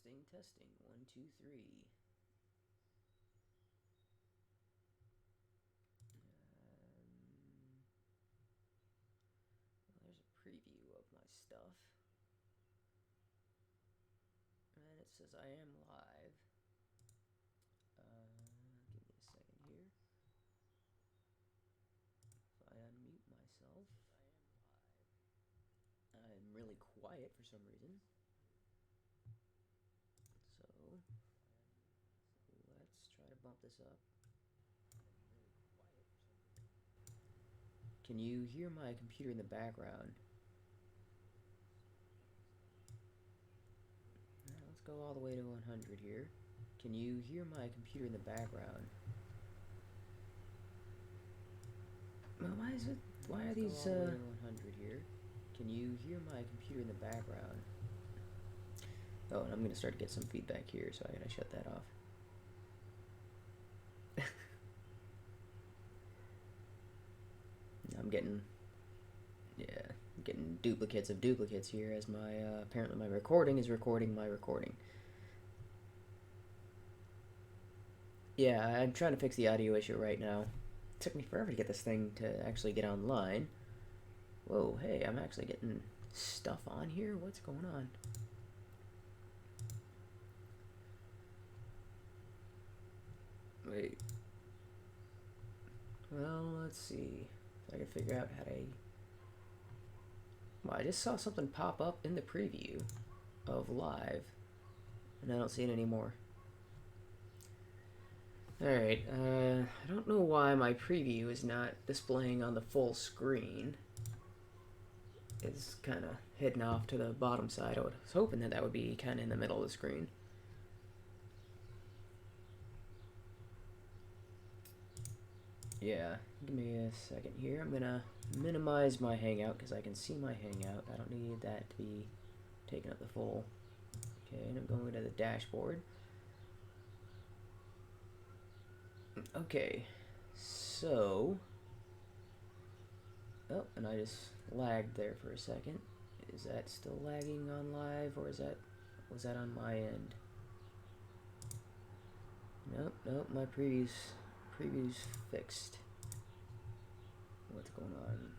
Testing, testing. 1, 2, 3. Well, there's a preview of my stuff. And it says I am live. Give me a second here. If I unmute myself, I'm really quiet for some reason. So, let's try to bump this up. Can you hear my computer in the background? Let's go all the way to 100 here. Can you hear my computer in the background? Well, why are these 100 here? Can you hear my computer in the background? Oh, and I'm gonna start to get some feedback here, so I gotta shut that off. I'm getting duplicates of duplicates here, as my apparently my recording is recording my recording. Yeah, I'm trying to fix the audio issue right now. It took me forever to get this thing to actually get online. Whoa, hey, I'm actually getting stuff on here? What's going on? Wait. Well, let's see if I can figure out how to... Well, I just saw something pop up in the preview of live, and I don't see it anymore. Alright, I don't know why my preview is not displaying on the full screen. It's kind of hidden off to the bottom side. I was hoping that that would be kind of in the middle of the screen. Yeah, give me a second here. I'm gonna minimize my hangout because I can see my hangout. I don't need that to be taking up the full. Okay, and I'm going to the dashboard. Okay, so... Oh, and I just lagged there for a second. Is that still lagging on live, or was that on my end? Nope, my preview's fixed. What's going on?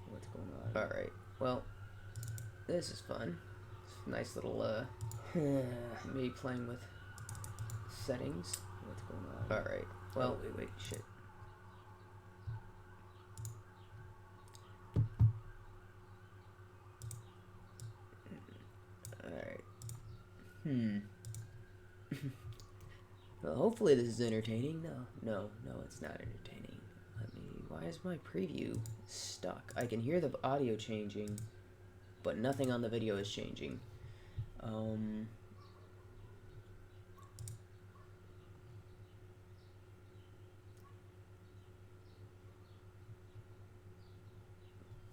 What's going on? Alright, well, this is fun. It's a nice little, me playing with settings. What's going on? Alright, well, wait, shit. Alright. Well, hopefully this is entertaining. No, it's not entertaining. Why is my preview stuck? I can hear the audio changing, but nothing on the video is changing.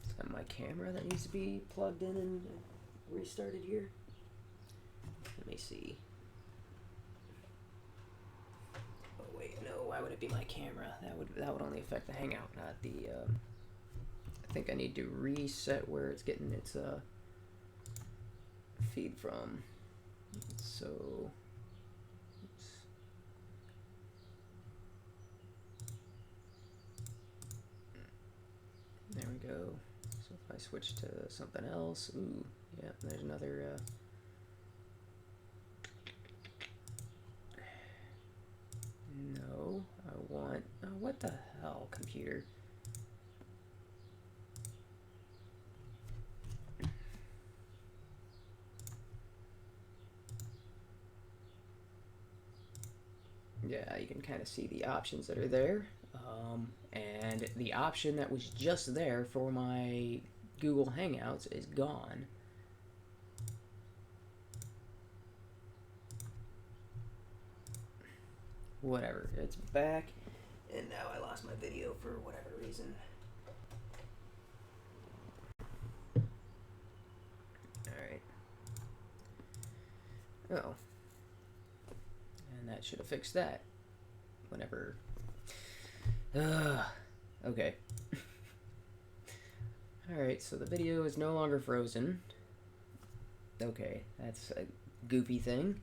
Is that my camera that needs to be plugged in and restarted here? Let me see. Oh wait, no. Why would it be my camera? That would only affect the Hangout, not the. I think I need to reset where it's getting its feed from. So. Oops. There we go. So if I switch to something else, ooh, yeah, there's another. No, I want. Oh, what the hell, computer? Yeah, you can kind of see the options that are there. And the option that was just there for my Google Hangouts is gone. Whatever, it's back, and now I lost my video for whatever reason. Alright. Oh. And that should have fixed that. Whenever... Okay. Alright, so the video is no longer frozen. Okay, that's a goofy thing.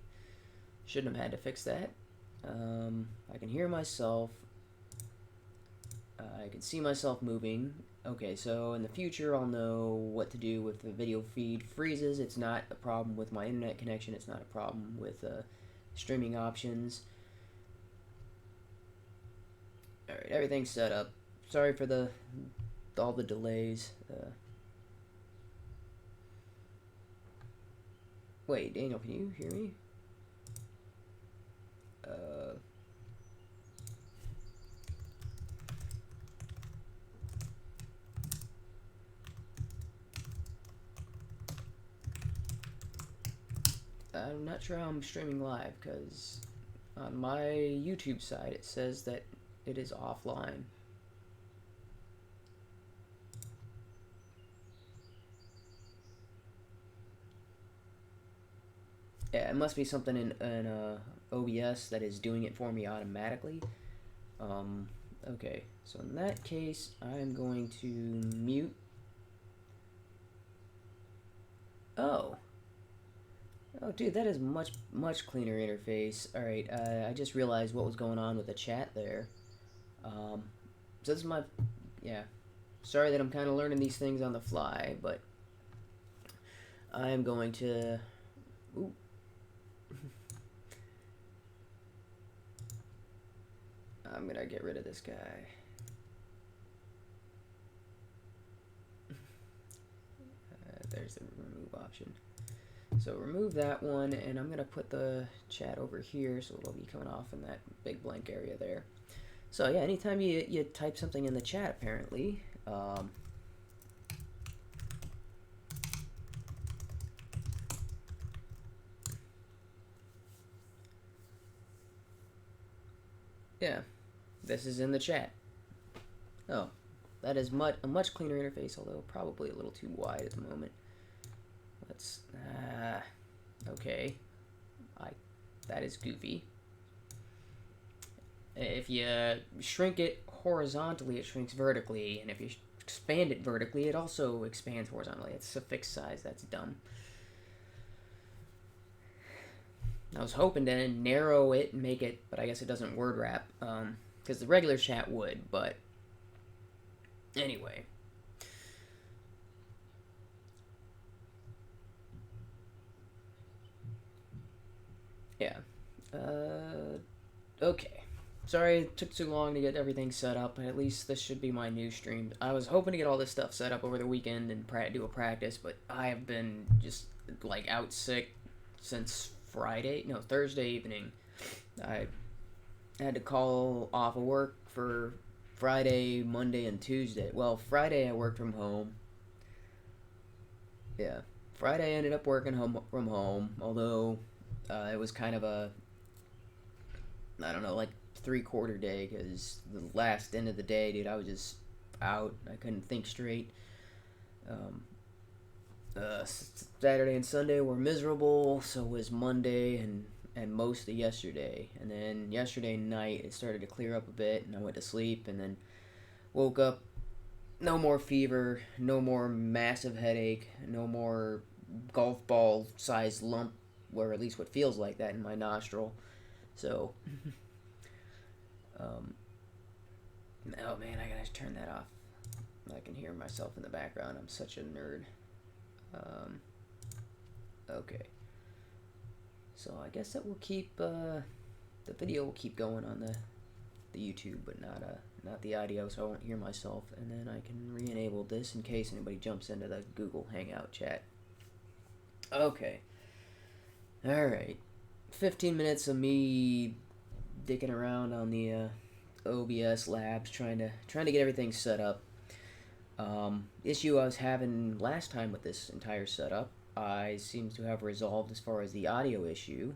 Shouldn't have had to fix that. I can hear myself. I can see myself moving. Okay, so in the future I'll know what to do if the video feed freezes. It's not a problem with my internet connection. It's not a problem with streaming options. Alright, everything's set up. Sorry for all the delays. Wait, Daniel, can you hear me? I'm not sure how I'm streaming live, because on my YouTube side it says that it is offline. Yeah, it must be something in OBS that is doing it for me automatically. Okay, so in that case, I'm going to mute. Oh, dude, that is much cleaner interface. All right, I just realized what was going on with the chat there. So this is my, yeah. Sorry that I'm kind of learning these things on the fly, but I am going to. Ooh. I'm gonna get rid of this guy. There's the remove option. So remove that one, and I'm gonna put the chat over here, so it'll be coming off in that big blank area there. So yeah, anytime you type something in the chat, apparently, yeah, this is in the chat. Oh, that is a much cleaner interface, although probably a little too wide at the moment. Let's, okay, that is goofy. If you shrink it horizontally, it shrinks vertically, and if you expand it vertically, it also expands horizontally. It's a fixed size. That's dumb. I was hoping to narrow it and make it, but I guess it doesn't word wrap, because the regular chat would, but anyway. Yeah. Okay. Sorry it took too long to get everything set up, but at least this should be my new stream. I was hoping to get all this stuff set up over the weekend and do a practice, but I have been just, like, out sick since Thursday evening. I had to call off of work for Friday, Monday, and Tuesday. Well, Friday I worked from home. Yeah. Friday I ended up working from home, although it was kind of a, I don't know, like 3/4 day, because the last end of the day, dude, I was just out. I couldn't think straight. Saturday and Sunday were miserable, so was Monday and most of yesterday. And then yesterday night it started to clear up a bit, and I went to sleep, and then woke up, no more fever, no more massive headache, no more golf ball sized lump, or at least what feels like that in my nostril. So oh man, I gotta turn that off. I can hear myself in the background. I'm such a nerd. Okay. So I guess that will keep the video will keep going on the YouTube, but not the audio, so I won't hear myself. And then I can re-enable this in case anybody jumps into the Google Hangout chat. Okay. All right. 15 minutes of me dicking around on the OBS labs, trying to get everything set up. Issue I was having last time with this entire setup, I seem to have resolved as far as the audio issue.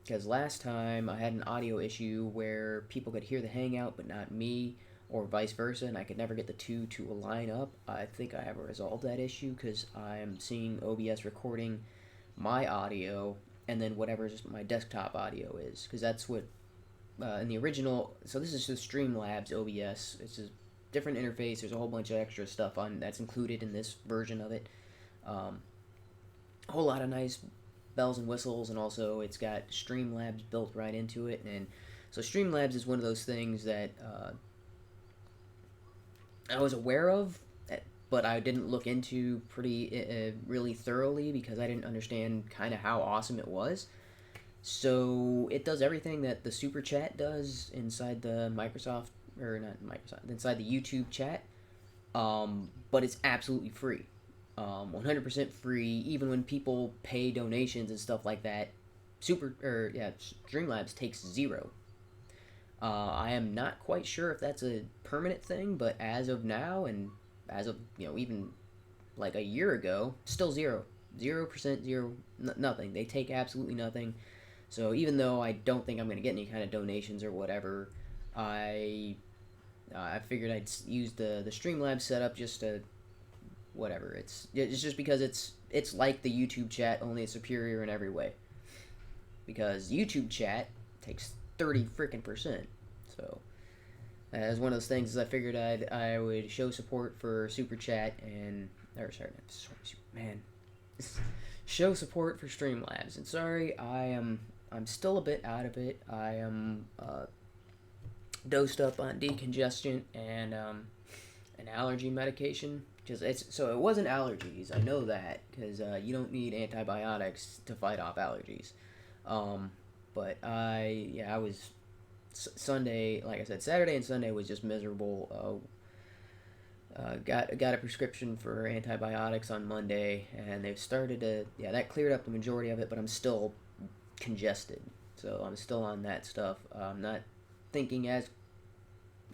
Because last time I had an audio issue where people could hear the Hangout but not me, or vice versa, and I could never get the two to align up. I think I have resolved that issue, because I'm seeing OBS recording my audio and then whatever my desktop audio is, because that's what in the original. So this is just Streamlabs OBS. It's just different interface. There's a whole bunch of extra stuff on that's included in this version of it. A whole lot of nice bells and whistles, and also it's got Streamlabs built right into it. And so Streamlabs is one of those things that I was aware of, but I didn't look into pretty really thoroughly because I didn't understand kind of how awesome it was. So it does everything that the Super Chat does inside the Microsoft, or not Microsoft, inside the YouTube chat, but it's absolutely free. 100% free, even when people pay donations and stuff like that. Streamlabs takes zero. I am not quite sure if that's a permanent thing, but as of now, and as of even like a year ago, still 0%, nothing. They take absolutely nothing. So even though I don't think I'm gonna get any kind of donations or whatever, I figured I'd use the Streamlabs setup just to whatever. It's just because it's like the YouTube chat, only it's superior in every way. Because YouTube chat takes 30 freaking percent. So as one of those things, is I figured I would show support for Super Chat show support for Streamlabs. And sorry, I'm still a bit out of it. I am dosed up on decongestant and an allergy medication. So it wasn't allergies. I know that because you don't need antibiotics to fight off allergies. But I was Sunday, like I said, Saturday and Sunday was just miserable. Got a prescription for antibiotics on Monday, and they've started to that cleared up the majority of it, but I'm still congested, so I'm still on that stuff. I'm not thinking as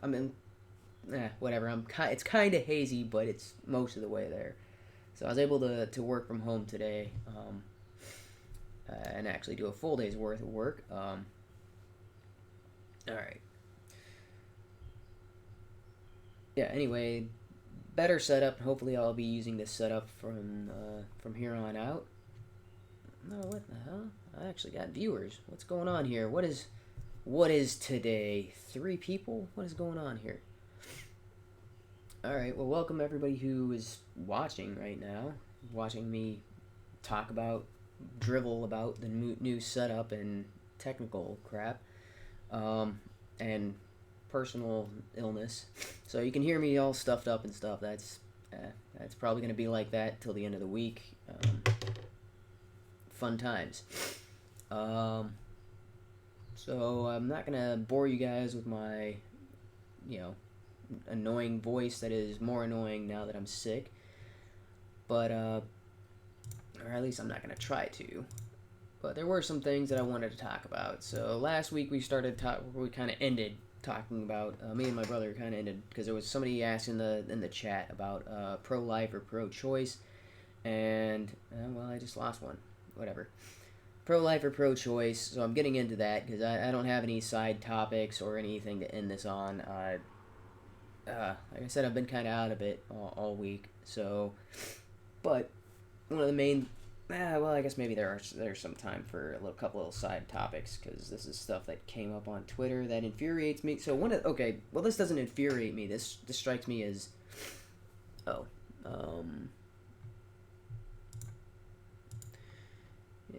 I mean, whatever. It's kind of hazy, but it's most of the way there. So I was able to work from home today, and actually do a full day's worth of work. All right. Yeah. Anyway, better setup. Hopefully, I'll be using this setup from here on out. No, what the hell? I actually got viewers. What's going on here? What is today? 3 people? What is going on here? Alright, well, welcome everybody who is watching right now. Watching me talk about, drivel about the new setup and technical crap. And personal illness. So you can hear me all stuffed up and stuff. That's probably going to be like that till the end of the week. Fun times. So I'm not gonna bore you guys with my, annoying voice that is more annoying now that I'm sick. But or at least I'm not gonna try to. But there were some things that I wanted to talk about. So last week we kind of ended talking about me and my brother kind of ended because there was somebody asked in the chat about pro-life or pro-choice, and well, I just lost one. Whatever. Pro-life or pro-choice, so I'm getting into that because I don't have any side topics or anything to end this on. Like I said, I've been kind of out of it all week, so, but one of the main, well, I guess maybe there's some time for a couple little side topics because this is stuff that came up on Twitter that infuriates me. So this doesn't infuriate me. This strikes me as,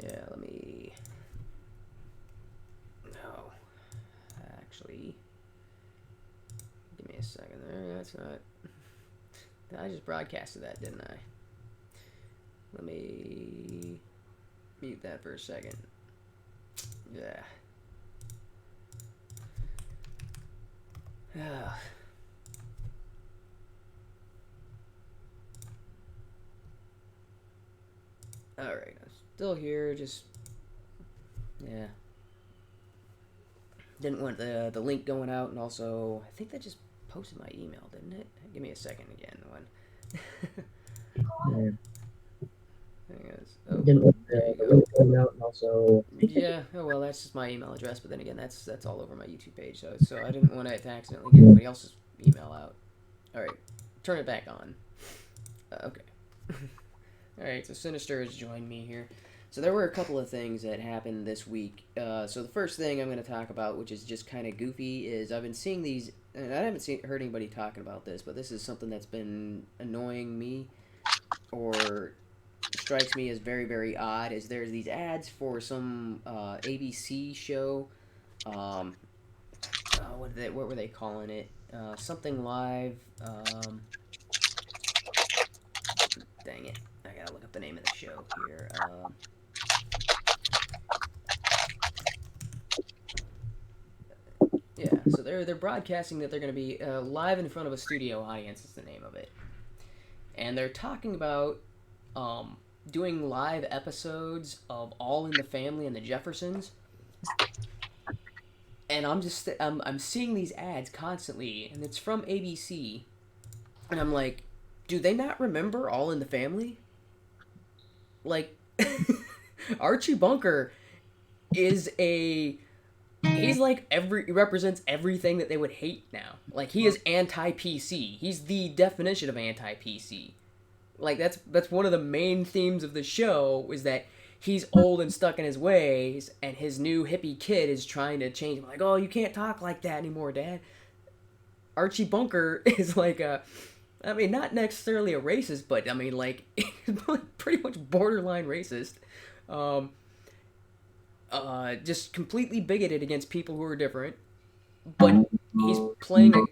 yeah, let me... No. Actually... Give me a second there. That's not... I just broadcasted that, didn't I? Let me... mute that for a second. Yeah. Alright, I'm still here, just... Yeah. Didn't want the link going out, and also, I think that just posted my email, didn't it? Give me a second again. Yeah. Oh, Didn't want the link going out, and also... Yeah, oh well, that's just my email address, but then again, that's all over my YouTube page, so I didn't want it to accidentally get anybody else's email out. Alright, turn it back on. Okay. Alright, so Sinister has joined me here. So there were a couple of things that happened this week. So the first thing I'm going to talk about, which is just kind of goofy, is I've been seeing these, and I haven't heard anybody talking about this, but this is something that's been annoying me or strikes me as very, very odd. Is there's these ads for some ABC show. Um, what were they calling it? Something live. Dang it! I gotta look up the name of the show here. Yeah, so they're broadcasting that they're going to be live in front of a studio audience. Is the name of it, and they're talking about um, doing live episodes of All in the Family and the Jeffersons. And I'm seeing these ads constantly, and it's from ABC, and I'm like, do they not remember All in the Family? Like, Archie Bunker is a he's like he represents everything that they would hate now. Like he is anti PC. He's the definition of anti PC. Like that's one of the main themes of the show is that he's old and stuck in his ways, and his new hippie kid is trying to change him. Like, oh, you can't talk like that anymore, Dad. Archie Bunker is like a, I mean, not necessarily a racist, but I mean, like, pretty much borderline racist. Um, just completely bigoted against people who are different. But he's playing a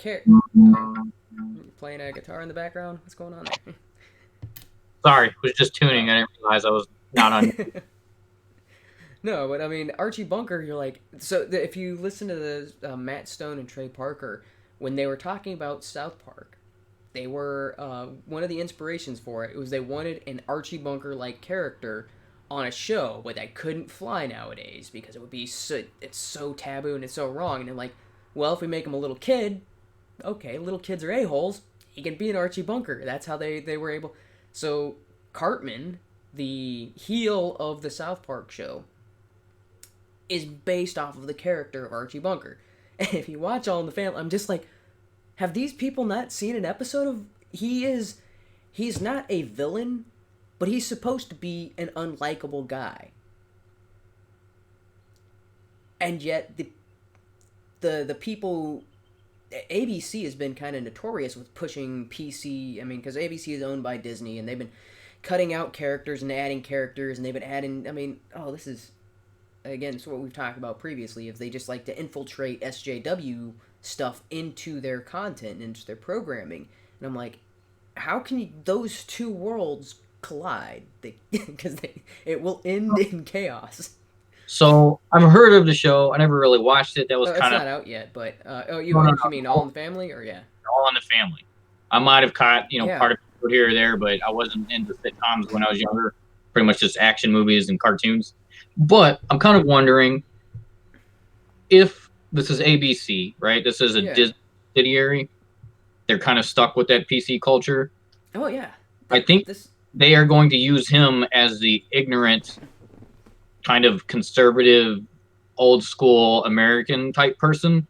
playing a guitar in the background. What's going on there? Sorry, was just tuning. I didn't realize I was not on. No, but I mean, Archie Bunker, you're like, if you listen to the Matt Stone and Trey Parker, when they were talking about South Park, they were, one of the inspirations for it was they wanted an Archie Bunker-like character on a show, but that couldn't fly nowadays because it would be it's so taboo and it's so wrong. And they're like, well, if we make him a little kid, okay, little kids are a-holes, he can be an Archie Bunker. That's how they were able. So Cartman, the heel of the South Park show, is based off of the character of Archie Bunker. And if you watch All in the Family, I'm just like, have these people not seen an episode of... He's not a villain, but he's supposed to be an unlikable guy. And yet, the people... ABC has been kind of notorious with pushing PC. I mean, because ABC is owned by Disney, and they've been cutting out characters and adding characters, and they've been adding... I mean, this is... Again, it's what we've talked about previously, if they just like to infiltrate SJW stuff into their content and into their programming. And I'm like, how can those two worlds collide? Because it will end in chaos. So I've heard of the show. I never really watched it. That was kind of... It's not out yet, but... you mean All in the Family, or yeah? All in the Family. I might have caught, Yeah. part of it here or there, but I wasn't into sitcoms when I was younger. Pretty much just action movies and cartoons. But I'm kind of wondering if this is ABC, right? This is a Disney subsidiary. They're kind of stuck with that PC culture. Oh, yeah. I think they are going to use him as the ignorant, kind of conservative, old school American type person.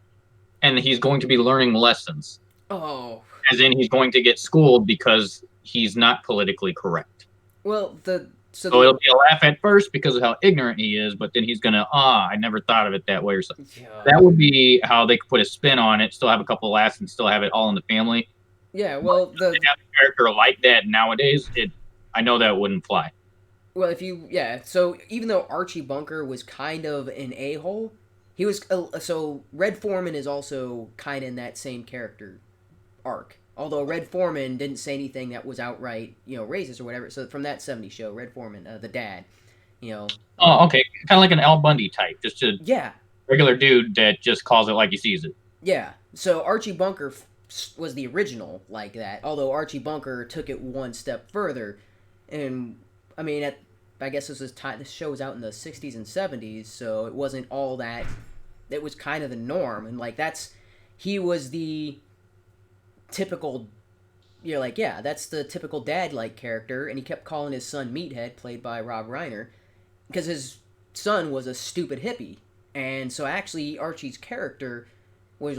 And he's going to be learning lessons. Oh. As in he's going to get schooled because he's not politically correct. Well, So it'll be a laugh at first because of how ignorant he is, but then he's going to, I never thought of it that way or something. Yeah. That would be how they could put a spin on it, still have a couple of laughs, and still have it all in the family. Yeah, well... If they have a character like that nowadays, I know that wouldn't fly. Well, so even though Archie Bunker was kind of an a-hole, he was... So Red Foreman is also kind of in that same character arc. Although Red Foreman didn't say anything that was outright, racist or whatever. So from that 70s show, Red Foreman, the dad, Oh, okay. Kind of like an Al Bundy type. Just a regular dude that just calls it like he sees it. Yeah. So Archie Bunker was the original like that. Although Archie Bunker took it one step further. And, I mean, I guess this show was out in the 60s and 70s, so it wasn't all that. It was kind of the norm. And, he was the... typical, that's the typical dad-like character, and he kept calling his son Meathead, played by Rob Reiner, because his son was a stupid hippie. And so actually Archie's character was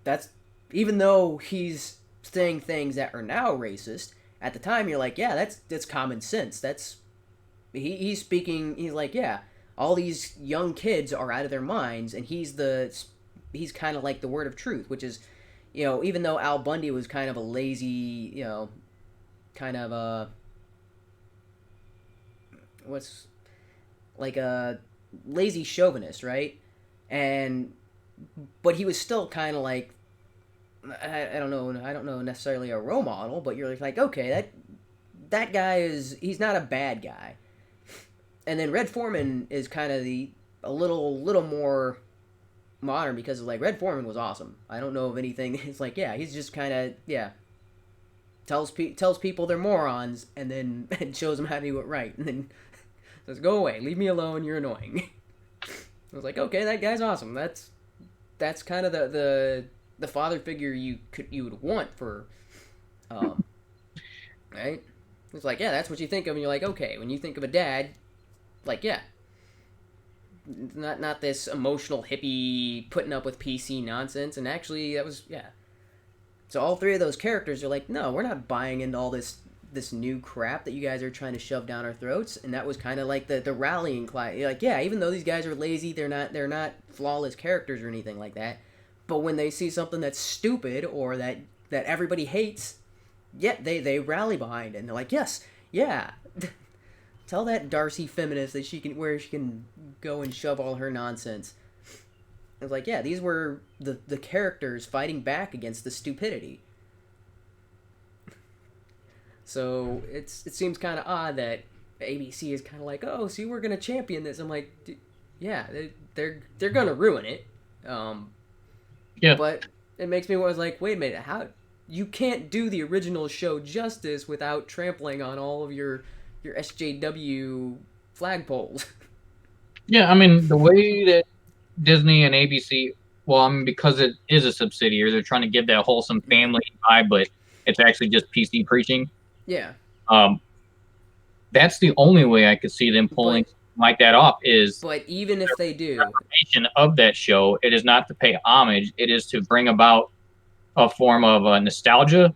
that's, even though he's saying things that are now racist, at the time you're like, yeah, that's common sense. That's he's speaking. He's like, yeah, all these young kids are out of their minds, and he's kind of like the word of truth, which is, even though Al Bundy was kind of a lazy, kind of a what's like a lazy chauvinist, right? And but he was still kind of like, I don't know, necessarily a role model, but you're like, okay, that guy he's not a bad guy. And then Red Foreman is kind of a little more modern, because like Red Foreman was awesome. I don't know of anything. It's like, yeah, he's just kind of, yeah, tells people they're morons, and then and shows them how to do it right, and then says, go away, leave me alone, you're annoying. I was like, okay, that guy's awesome. That's kind of the father figure you would want for, right? It's like, yeah, that's what you think of, and you're like, okay, when you think of a dad, like, yeah, not this emotional hippie putting up with PC nonsense. And actually, that was, yeah. So all three of those characters are like, no, we're not buying into all this new crap that you guys are trying to shove down our throats. And that was kind of like the rallying cry. Like, yeah, even though these guys are lazy, they're not flawless characters or anything like that. But when they see something that's stupid or that everybody hates, yeah, they rally behind it. And they're like, yes, yeah. Tell that Darcy feminist that she can go and shove all her nonsense. It's like, yeah, these were the characters fighting back against the stupidity. So it seems kind of odd that ABC is kind of like, oh, see, we're gonna champion this. I'm like, yeah, they're gonna ruin it. Yeah. But it makes me was like, wait a minute, how you can't do the original show justice without trampling on all of your SJW flagpoles. Yeah, I mean, the way that Disney and ABC, well, I mean, because it is a subsidiary, they're trying to give that wholesome family vibe, but it's actually just PC preaching. Yeah. That's the only way I could see them pulling like that off. But even if they do, the of that show, it is not to pay homage; it is to bring about a form of nostalgia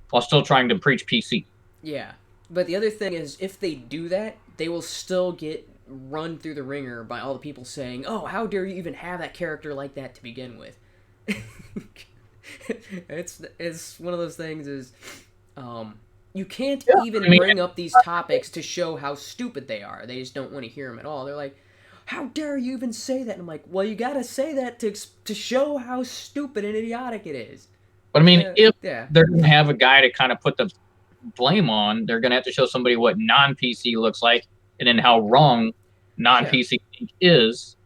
while still trying to preach PC. Yeah, but the other thing is, if they do that, they will still get run through the ringer by all the people saying, "Oh, how dare you even have that character like that to begin with?" It's one of those things. Is you can't even bring up these topics to show how stupid they are. They just don't want to hear them at all. They're like, how dare you even say that? And I'm like, well, you gotta say that to show how stupid and idiotic it is. But I mean, if they're going to have a guy to kind of put the blame on, they're going to have to show somebody what non-PC looks like, and then how wrong non-PC is.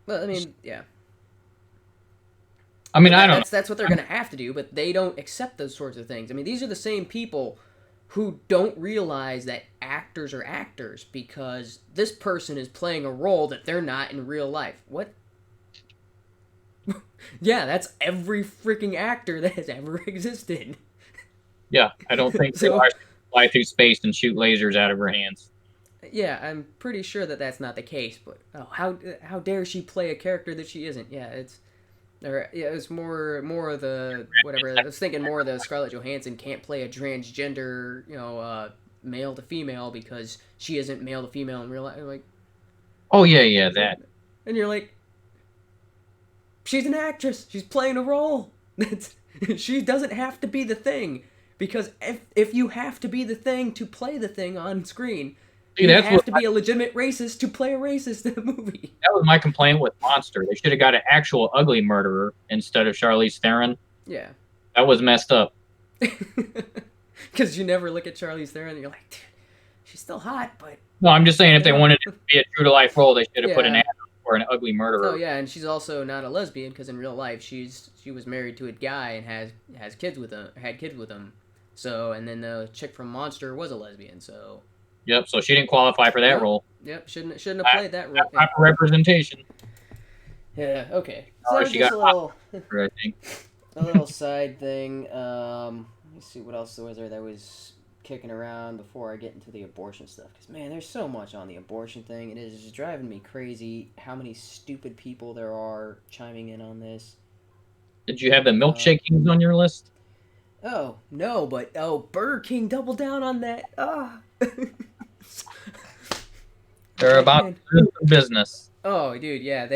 Well, I mean, yeah. I mean, I don't know. That's what they're going to have to do, but they don't accept those sorts of things. I mean, these are the same people who don't realize that actors are actors because this person is playing a role that they're not in real life. What? Yeah, that's every freaking actor that has ever existed. Yeah, I don't think they fly through space and shoot lasers out of her hands. Yeah, I'm pretty sure that that's not the case, but how dare she play a character that she isn't? Yeah, it's more of the whatever. I was thinking more of the Scarlett Johansson can't play a transgender, male to female because she isn't male to female in real life. Like, oh yeah, that. And you're like, she's an actress. She's playing a role. She doesn't have to be the thing, because if you have to be the thing to play the thing on screen, you have to be a legitimate racist to play a racist in a movie. That was my complaint with Monster. They should have got an actual ugly murderer instead of Charlize Theron. Yeah. That was messed up. Because you never look at Charlize Theron and you're like, dude, she's still hot, but... No, I'm just saying if they wanted to be a true-to-life role, they should have put an ad for an ugly murderer. Oh, yeah, and she's also not a lesbian, because in real life, she was married to a guy and had kids with him. So, and then the chick from Monster was a lesbian, so... Yep, so she didn't qualify for that role. Yep, shouldn't have played that role. Proper representation. Yeah, okay. So she got I think. A little side thing. Let me see what else was there that was kicking around before I get into the abortion stuff. Because, man, there's so much on the abortion thing. It is just driving me crazy how many stupid people there are chiming in on this. Did you have the milkshake kings on your list? Oh, no, but Burger King doubled down on that. They're I about can't. business. Oh, dude, yeah,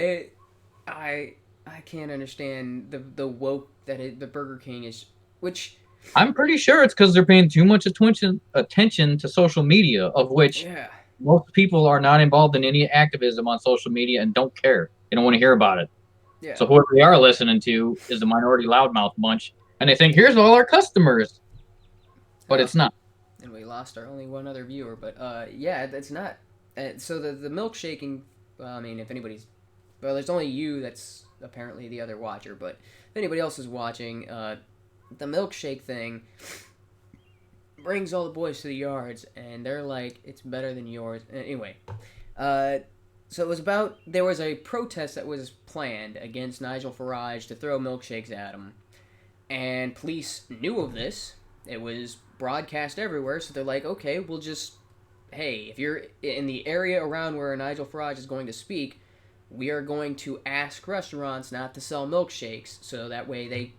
I, I can't understand the woke the Burger King is, which, I'm pretty sure it's because they're paying too much attention to social media, of which yeah, most people are not involved in any activism on social media and don't care. They don't want to hear about it. yeah, So whoever they are listening to is the minority loudmouth bunch, and they think, here's all our customers, but oh, it's not. and we lost our only one other viewer, but yeah, that's not. So the milkshaking. Well, I mean, if anybody's, well, there's only you that's apparently the other watcher, but if anybody else is watching, the milkshake thing brings all the boys to the yards, and they're like, it's better than yours. Anyway, uh, so it was about there was a protest that was planned against Nigel Farage to throw milkshakes at him, and police knew of this. It was broadcast everywhere, so they're like, okay, we'll just, hey, if you're in the area around where Nigel Farage is going to speak, we are going to ask restaurants not to sell milkshakes, so that way they,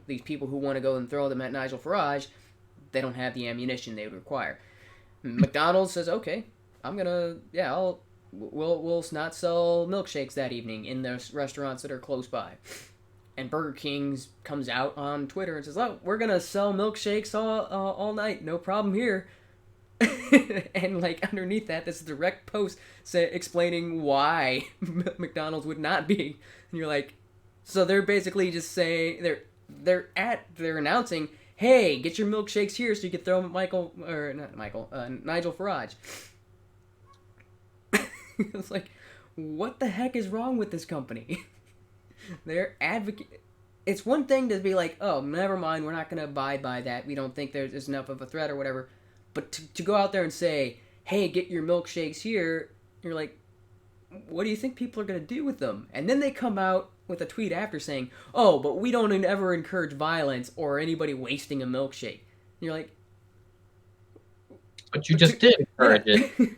these people who want to go and throw them at Nigel Farage, they don't have the ammunition they would require. McDonald's says, okay, we'll not sell milkshakes that evening in the restaurants that are close by. And Burger King comes out on Twitter and says, "Oh, we're gonna sell milkshakes all night, no problem here." And like underneath that, this direct post explaining why McDonald's would not be. And you're like, so they're basically just saying they're announcing, "Hey, get your milkshakes here so you can throw them at Nigel Farage." It's like, what the heck is wrong with this company? They're advocate. It's one thing to be like, oh, never mind, we're not going to abide by that. We don't think there's enough of a threat or whatever. But to go out there and say, hey, get your milkshakes here, you're like, what do you think people are going to do with them? And then they come out with a tweet after saying, oh, but we don't ever encourage violence or anybody wasting a milkshake. And you're like, But you just did encourage yeah. it.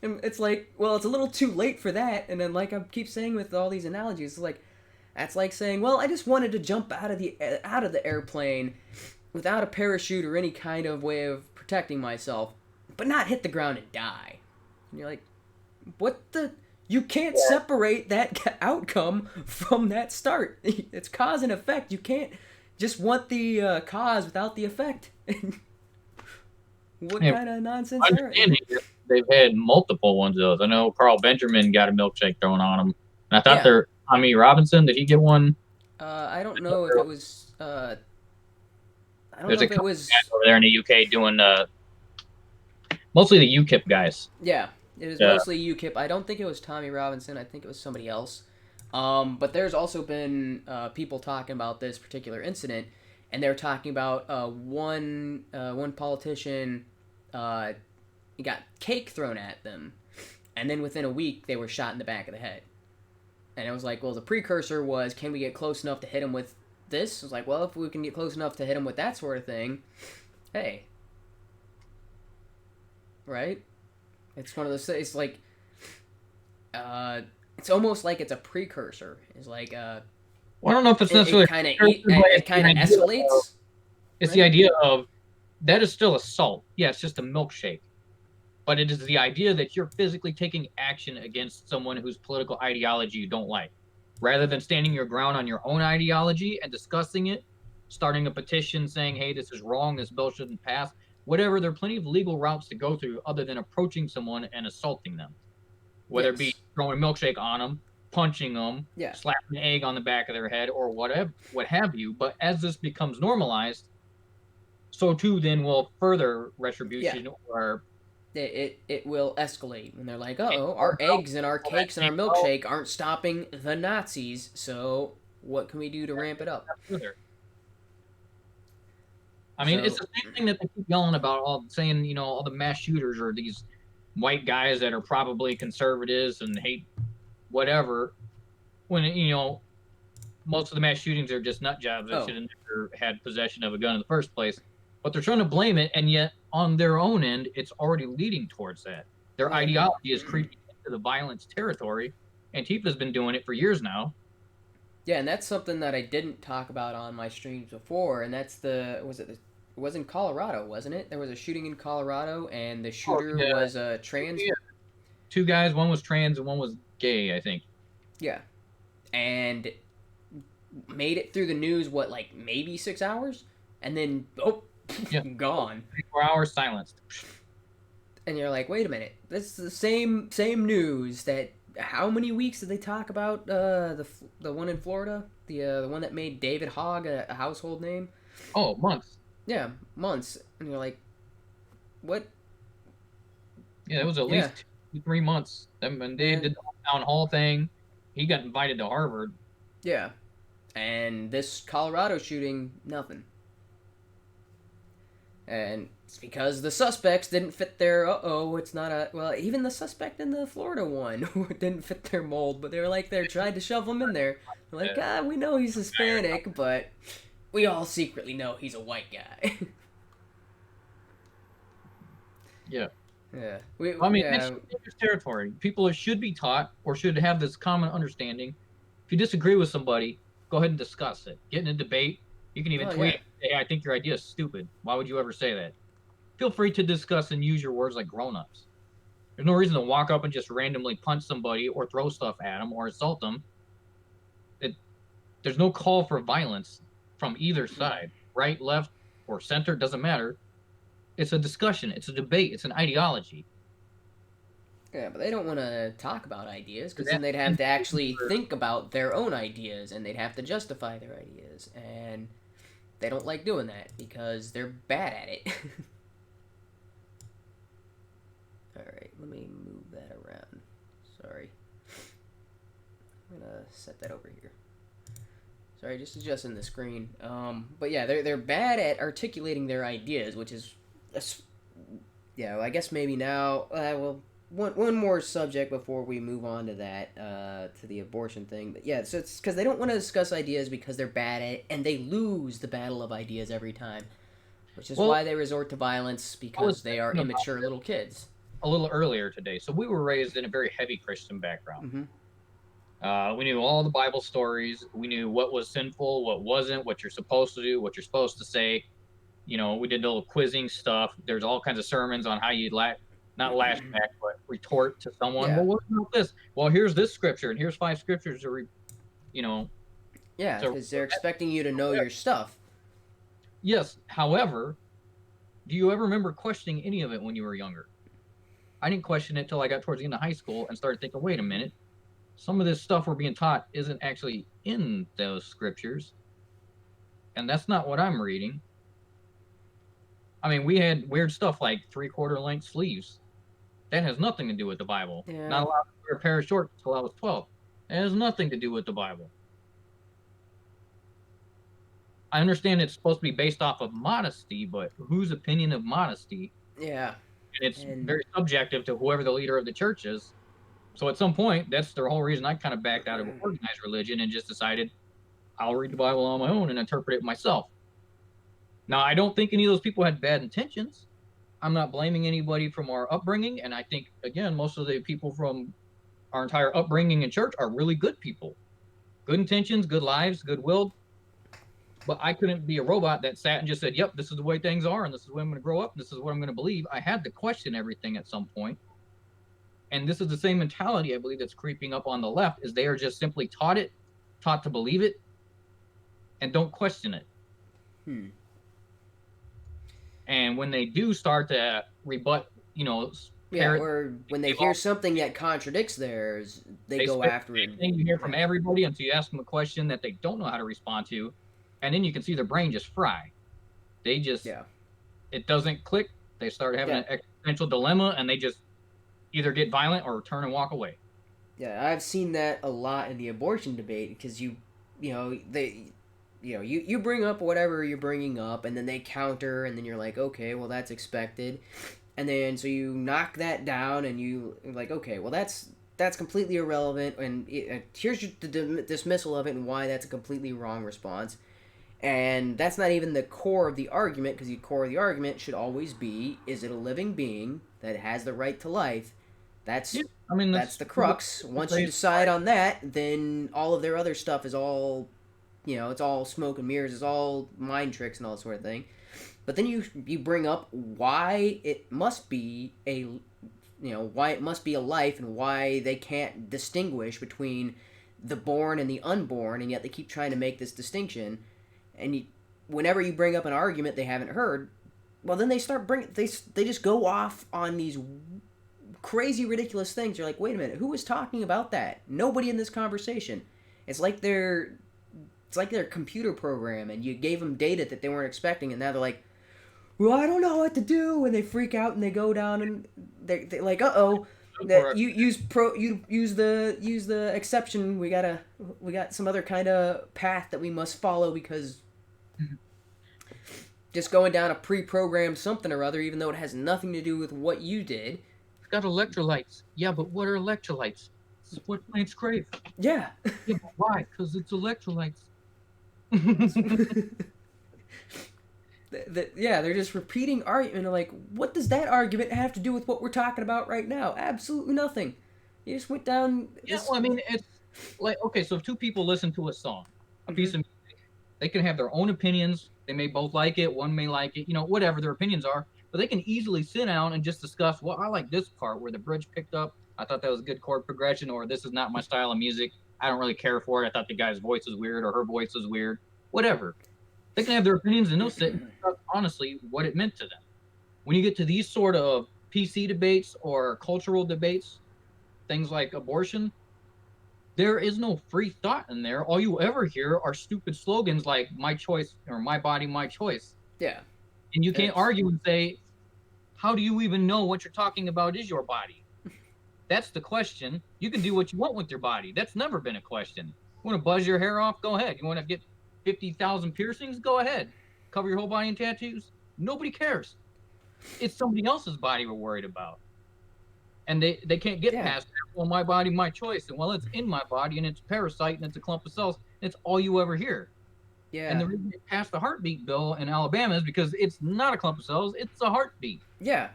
And it's like, well, it's a little too late for that. And then, like I keep saying with all these analogies, it's like, that's like saying, well, I just wanted to jump out of the airplane without a parachute or any kind of way of protecting myself, but not hit the ground and die. And you're like, what the? You can't separate that outcome from that start. It's cause and effect. You can't just want the cause without the effect. What kind of nonsense are it? They've had multiple ones of those. I know Carl Benjamin got a milkshake thrown on him. And I thought Yeah. Tommy Robinson, did he get one? I don't know if it was. I don't There's know a if it couple was guys over there in the UK doing mostly the UKIP guys. Yeah, it was mostly UKIP. I don't think it was Tommy Robinson. I think it was somebody else. But there's also been people talking about this particular incident, and they're talking about one politician got cake thrown at them, and then within a week they were shot in the back of the head. And it was like, well, the precursor was, can we get close enough to hit him with this? It was like, well, if we can get close enough to hit him with that sort of thing, hey, right? It's one of those. It's like, it's almost like it's a precursor. It's like, well, I don't know if it's necessarily it kind of escalates. It's the idea of that is still assault. Yeah, it's just a milkshake, but it is the idea that you're physically taking action against someone whose political ideology you don't like, rather than standing your ground on your own ideology and discussing it, starting a petition saying, "Hey, this is wrong. This bill shouldn't pass." Whatever, there are plenty of legal routes to go through other than approaching someone and assaulting them. Whether it be throwing a milkshake on them, punching them, slapping an egg on the back of their head, or whatever, what have you. But as this becomes normalized, so too then will further retribution or it will escalate when they're like, oh, our eggs and our cakes and our milkshake aren't stopping the Nazis, so what can we do to ramp it up? I mean, it's the same thing that they keep yelling about, saying, all the mass shooters are these white guys that are probably conservatives and hate whatever, when, most of the mass shootings are just nut jobs that should have never had possession of a gun in the first place. But they're trying to blame it, and yet on their own end, it's already leading towards that. Their ideology is creeping into the violence territory. Antifa's been doing it for years now. Yeah, and that's something that I didn't talk about on my streams before, and that's was in Colorado, wasn't it? There was a shooting in Colorado, and the Oh, shooter yeah, was a trans. yeah. Two guys, one was trans and one was gay, I think. Yeah, and made it through the news. What, like maybe 6 hours, and then Yeah, gone. 24 hours silenced. And you're like, wait a minute, this is the same news that. How many weeks did they talk about the one in Florida, the one that made David Hogg a household name? Oh, months. Yeah, months, and you're like, what? Yeah, it was at Yeah, least 2, 3 months. And they and did the town hall thing. He got invited to Harvard. yeah, and this Colorado shooting, nothing. And it's because the suspects didn't fit their it's not a well, even the suspect in the Florida one didn't fit their mold, but they were like they're trying to shove him in there. They're like, we know he's Hispanic, but we all secretly know he's a white guy. Yeah. Yeah. I mean, Yeah. it's dangerous territory. People should be taught or should have this common understanding. If you disagree with somebody, go ahead and discuss it. Get in a debate. You can even Oh tweet, yeah. hey, I think your idea is stupid. Why would you ever say that? Feel free to discuss and use your words like grown-ups. There's no reason to walk up and just randomly punch somebody or throw stuff at them or insult them. There's no call for violence from either side, right, left, or center, doesn't matter. It's a discussion. It's a debate. It's an ideology. Yeah, but they don't want to talk about ideas because then That they'd have to actually think about their own ideas and they'd have to justify their ideas. And they don't like doing that because they're bad at it. Alright, let me move that around. Sorry. I'm going to set that over here. Sorry, just adjusting the screen. But yeah, they're bad at articulating their ideas, which is... Yeah, well, I guess maybe now... one more subject before we move on to that, to the abortion thing. But yeah, so it's because they don't want to discuss ideas because they're bad at it, and they lose the battle of ideas every time. Which is why they resort to violence, because they are immature little kids. A little earlier today. So we were raised in a very heavy Christian background. We knew all the Bible stories. We knew what was sinful, what wasn't, what you're supposed to do, what you're supposed to say. You know, we did a little quizzing stuff. There's all kinds of sermons on how you not lash back, but retort to someone. Yeah. Well, what about this? Well, here's this scripture, and here's 5 scriptures to, Yeah, because they're expecting you to know your stuff. Yes. However, do you ever remember questioning any of it when you were younger? I didn't question it till I got towards the end of high school and started thinking, wait a minute, some of this stuff we're being taught isn't actually in those scriptures. And that's not what I'm reading. I mean, we had weird stuff like 3/4 length sleeves. That has nothing to do with the Bible. Yeah. Not allowed to wear a pair of shorts until I was 12. It has nothing to do with the Bible. I understand it's supposed to be based off of modesty, but whose opinion of modesty? Yeah. And it's very subjective to whoever the leader of the church is. So at some point, that's the whole reason I kind of backed out of organized religion and just decided I'll read the Bible on my own and interpret it myself. Now, I don't think any of those people had bad intentions. I'm not blaming anybody from our upbringing. And I think, again, most of the people from our entire upbringing in church are really good people. Good intentions, good lives, good-willed. But I couldn't be a robot that sat and just said, yep, this is the way things are, and this is the way I'm going to grow up, and this is what I'm going to believe. I had to question everything at some point. And this is the same mentality, I believe, that's creeping up on the left, is they are just simply taught to believe it, and don't question it. And when they do start to rebut, or when they hear something that contradicts theirs, they go after it. You hear from everybody until you ask them a question that they don't know how to respond to, and then you can see their brain just fry. They just, it doesn't click. They start having an existential dilemma, and they just either get violent or turn and walk away. Yeah, I've seen that a lot in the abortion debate because you bring up whatever you're bringing up, and then they counter, and then you're like, okay, well, that's expected. And then, so you knock that down, and you're like, okay, well, that's completely irrelevant, and here's the dismissal of it and why that's a completely wrong response. And that's not even the core of the argument, because the core of the argument should always be, is it a living being that has the right to life? That's the crux. Once you decide on that, then all of their other stuff is all, it's all smoke and mirrors, it's all mind tricks and all that sort of thing. But then you bring up why it must be why it must be a life and why they can't distinguish between the born and the unborn, and yet they keep trying to make this distinction. And whenever you bring up an argument they haven't heard, well, then they just go off on these crazy ridiculous things. You're like, wait a minute, who was talking about that? Nobody in this conversation. It's like their computer program, and you gave them data that they weren't expecting, and now they're like, well, I don't know what to do, and they freak out and they go down and they're like, that you use the exception. We got some other kind of path that we must follow, because just going down a pre-programmed something or other, even though it has nothing to do with what you did. It's got electrolytes. Yeah, but what are electrolytes? This is what plants crave. Yeah. Yeah, but why? Because it's electrolytes. They're just repeating argument. Like, what does that argument have to do with what we're talking about right now? Absolutely nothing. You just went down. Yeah, well, I mean, it's like, okay, so if two people listen to a song, a piece of music, they can have their own opinions. They may both like it. One may like it. Whatever their opinions are. But they can easily sit down and just discuss, well, I like this part where the bridge picked up. I thought that was a good chord progression, or this is not my style of music. I don't really care for it. I thought the guy's voice was weird, or her voice was weird. Whatever. They can have their opinions, and they'll sit and discuss honestly what it meant to them. When you get to these sort of PC debates or cultural debates, things like abortion, there is no free thought in there. All you ever hear are stupid slogans like "my choice" or "my body, my choice." Yeah. And you can't argue and say, how do you even know what you're talking about is your body? That's the question. You can do what you want with your body. That's never been a question. You want to buzz your hair off? Go ahead. You want to get 50,000 piercings? Go ahead. Cover your whole body in tattoos? Nobody cares. It's somebody else's body we're worried about. And they can't get past that. Well, my body, my choice. And well, it's in my body, and it's a parasite, and it's a clump of cells. And it's all you ever hear. Yeah. And the reason it passed the heartbeat bill in Alabama is because it's not a clump of cells, it's a heartbeat. Yeah.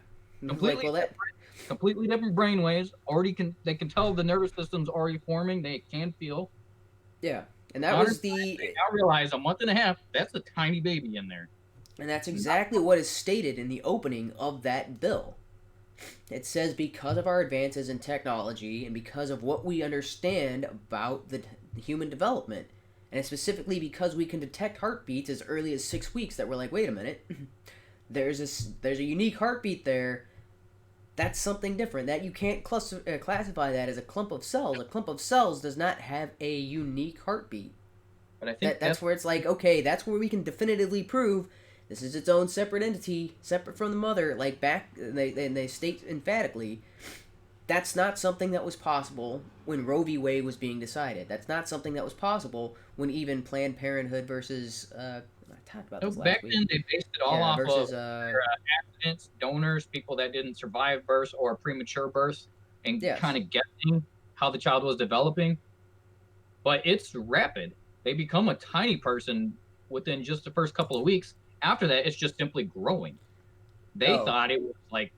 Completely different brain waves. They can tell the nervous system's already forming. They can feel. Yeah. And that was I realized a month and a half, that's a tiny baby in there. And that's exactly what is stated in the opening of that bill. It says, because of our advances in technology and because of what we understand about the human development, and it's specifically because we can detect heartbeats as early as 6 weeks, that we're like, wait a minute, there's a unique heartbeat there. That's something different. That you can't classify that as a clump of cells. A clump of cells does not have a unique heartbeat. But I think that's where it's like, okay, that's where we can definitively prove this is its own separate entity, separate from the mother. Like they state emphatically, that's not something that was possible when Roe v. Wade was being decided. That's not something that was possible when even Planned Parenthood versus I talked about this last week. Back then, they based it all off of accidents, donors, people that didn't survive births or premature births, and kind of guessing how the child was developing. But it's rapid. They become a tiny person within just the first couple of weeks. After that, it's just simply growing. They thought it was like,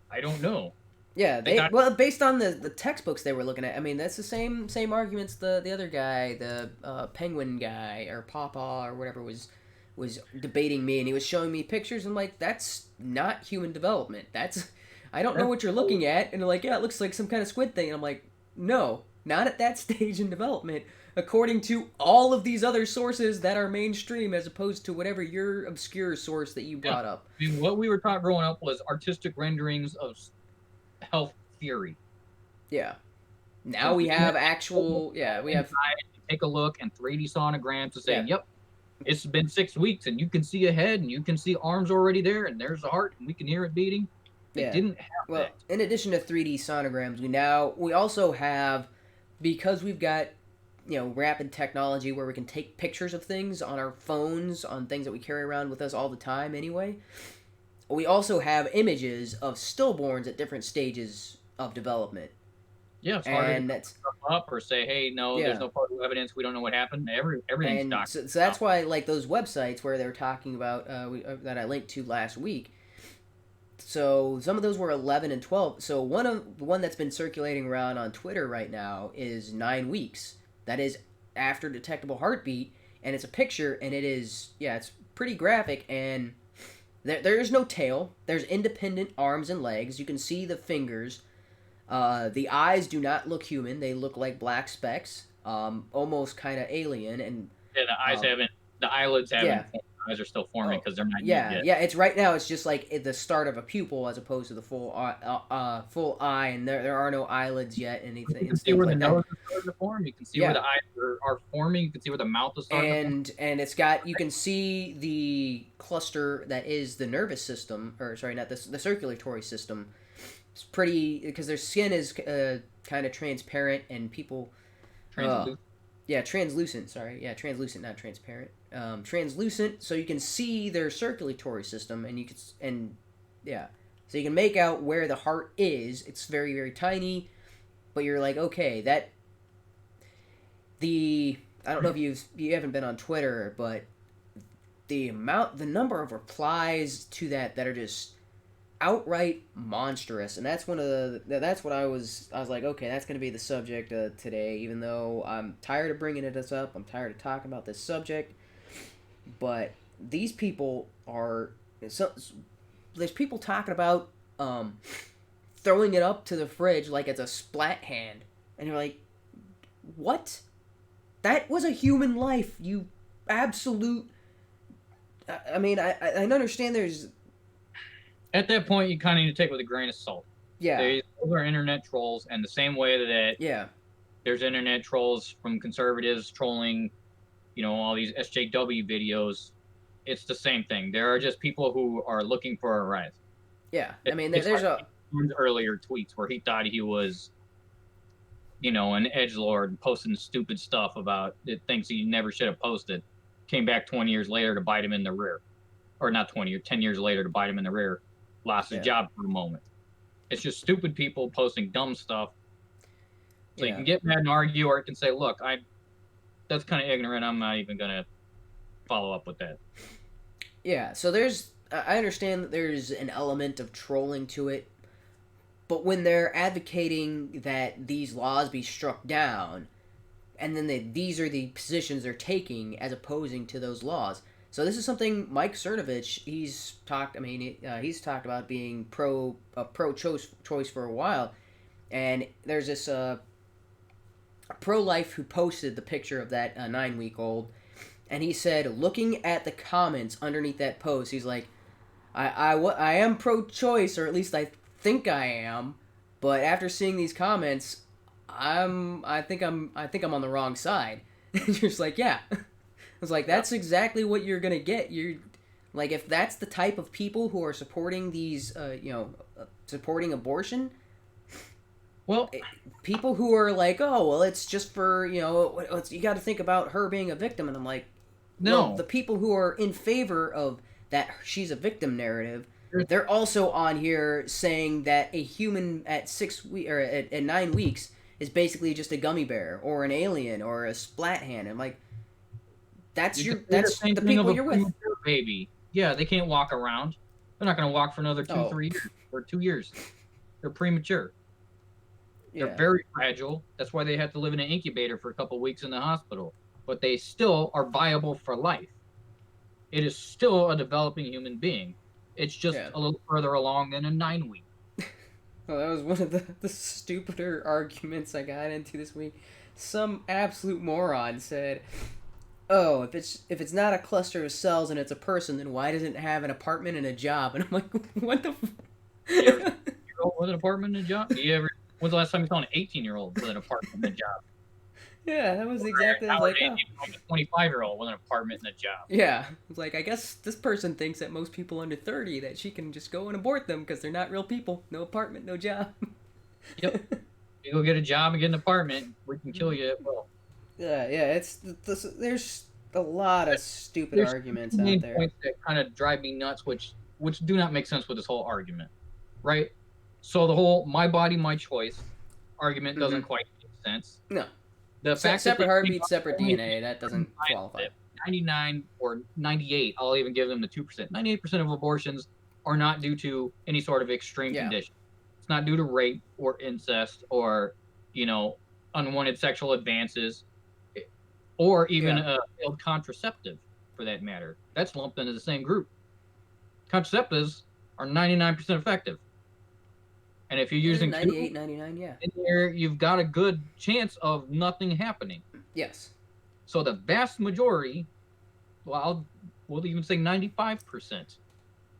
I don't know. Yeah, based on the textbooks they were looking at, I mean, that's the same arguments the other guy, the penguin guy, or Papa, or whatever, was debating me, and he was showing me pictures, and I'm like, that's not human development. I don't know what you're looking at, and they're like, yeah, it looks like some kind of squid thing, and I'm like, no, not at that stage in development, according to all of these other sources that are mainstream, as opposed to whatever your obscure source that you brought up. I mean, what we were taught growing up was artistic renderings of health theory. Yeah. Now we have actual. Yeah, we have. Take a look and 3D sonograms to say, yep, it's been 6 weeks, and you can see a head, and you can see arms already there, and there's a heart, and we can hear it beating. It didn't have that. In addition to 3D sonograms, we also have, because we've got rapid technology where we can take pictures of things on our phones, on things that we carry around with us all the time anyway. We also have images of stillborns at different stages of development. Yeah, it's hard to up or say, hey, no, there's no photo evidence. We don't know what happened. Everything's documented. So that's why, like, those websites where they were talking about that I linked to last week. So some of those were 11 and 12. So one that's been circulating around on Twitter right now is 9 weeks. That is after detectable heartbeat, and it's a picture, and it is it's pretty graphic, and there is no tail. There's independent arms and legs. You can see the fingers. The eyes do not look human. They look like black specks, almost kind of alien. And Yeah, the eyes um, haven't, the eyelids haven't yeah, formed. The eyes are still forming oh because they're not used yeah, yet. yeah. It's right now. It's just like at the start of a pupil as opposed to the full eye, and there are no eyelids yet, and You anything can and see things where the like that. nose is starting to form. You can see where Yeah, the eyes are forming. You can see where the mouth is starting to form. and it's got you can see the cluster that is the nervous system, or sorry, not the circulatory system. It's pretty because their skin is kind of transparent, and people uh, Translucent. yeah, translucent. Sorry, yeah, translucent, not transparent. Translucent, so you can see their circulatory system, and you can yeah, so you can make out where the heart is. It's very very tiny, but you're like, okay, that the I don't know if you haven't been on Twitter, but the number of replies to that are just outright monstrous, and that's one of that's what I was like, okay, that's going to be the subject today, even though I'm tired of bringing it up. I'm tired of talking about this subject, but these people are so there's people talking about throwing it up to the fridge like it's a splat hand, and you're like, what? That was a human life, you absolute. I mean, I understand there's At that point, you kind of need to take it with a grain of salt. yeah Those are internet trolls, and the same way that yeah there's internet trolls from conservatives trolling, all these SJW videos. It's the same thing. There are just people who are looking for a rise. yeah. I mean, It's there's like a earlier tweets where he thought he was, an edgelord and posting stupid stuff about things he never should have posted. Came back 20 years later to bite him in the rear, or not 20 or 10 years later to bite him in the rear. Lost his yeah job for a moment. It's just stupid people posting dumb stuff. So you yeah can get mad and argue, or you can say, "Look, that's kind of ignorant. I'm not even gonna follow up with that." yeah. So there's I understand that there's an element of trolling to it, but when they're advocating that these laws be struck down, and then these are the positions they're taking as opposing to those laws. So this is something Mike Cernovich he's talked. I mean, he's talked about being pro choice for a while, and there's this pro life who posted the picture of that 9 week old, and he said, looking at the comments underneath that post, he's like, I am pro choice, or at least I think I am, but after seeing these comments, I think I'm on the wrong side. And you're just like, yeah. I was like, that's exactly what you're gonna get. You're like, if that's the type of people who are supporting these, supporting abortion, Well, people who are like, oh, well, it's just for you got to think about her being a victim, and I'm like, well, no. the people who are in favor of that she's a victim narrative, they're also on here saying that a human at 6 weeks or at 9 weeks is basically just a gummy bear or an alien or a splat hand. I'm like, that's that's the people you're with. Baby. Yeah, they can't walk around. They're not going to walk for another 2, Oh, 3 years or 2 years. They're premature. They're yeah, very fragile. That's why they have to live in an incubator for a couple of weeks in the hospital. But they still are viable for life. It is still a developing human being. It's just yeah. a little further along than a 9 week. Well, that was one of the stupider arguments I got into this week. Some absolute moron said, "Oh, if it's not a cluster of cells and it's a person, then why doesn't it have an apartment and a job?" And I'm like, "What the?" You ever 18-year-old with an apartment and a job? When's the last time you saw an 18-year-old with an apartment and a job? Yeah, that was exactly. I was like, "Oh." A 25-year-old with an apartment and a job. Yeah, I was like, I guess this person thinks that most people under 30 that she can just go and abort them because they're not real people. No apartment, no job. Yep. You go get a job and get an apartment, we can kill you at will. Yeah, there's a lot of stupid There's arguments main out there. points that kind of drive me nuts, which do not make sense with this whole argument, right? So the whole "my body, my choice" argument doesn't quite make sense. No. The fact Separate that heartbeat, separate DNA, that doesn't qualify. 99 or 98, I'll even give them the 2%. 98% of abortions are not due to any sort of extreme condition. It's not due to rape or incest or, unwanted sexual advances or even a failed contraceptive. for that matter. That's lumped into the same group. Contraceptives are 99% effective. And if you're using 98, 99, yeah. in there, you've got a good chance of nothing happening. Yes. So the vast majority, well, we'll even say 95%,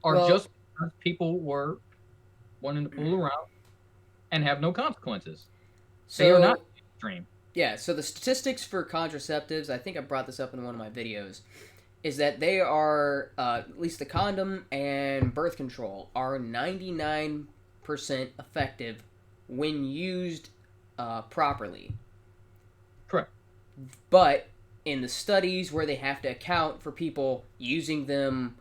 are just because people were wanting to fool around and have no consequences. They are not extreme. Yeah, so the statistics for contraceptives, I think I brought this up in one of my videos, is that they are, at least the condom and birth control, are 99% effective when used properly. Correct. But in the studies where they have to account for people using them,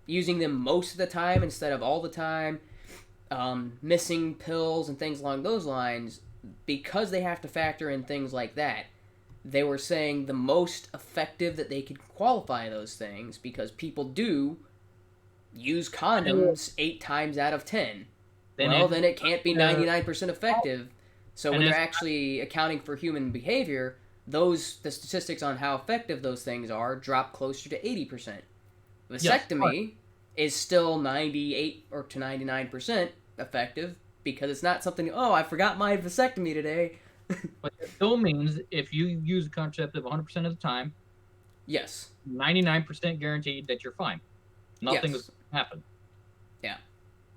using them most of the time instead of all the time, missing pills and things along those lines, because they have to factor in things like that, they were saying the most effective that they could qualify those things, because people do use condoms 8 times out of 10. Then it can't be 99% effective. So when they're actually accounting for human behavior, the statistics on how effective those things are drop closer to 80%. Vasectomy is still 98 or to 99% effective, because it's not something, oh, I forgot my vasectomy today. But it still means if you use a contraceptive 100% of the time, yes, 99% guaranteed that you're fine. Nothing's going to happen. Yeah.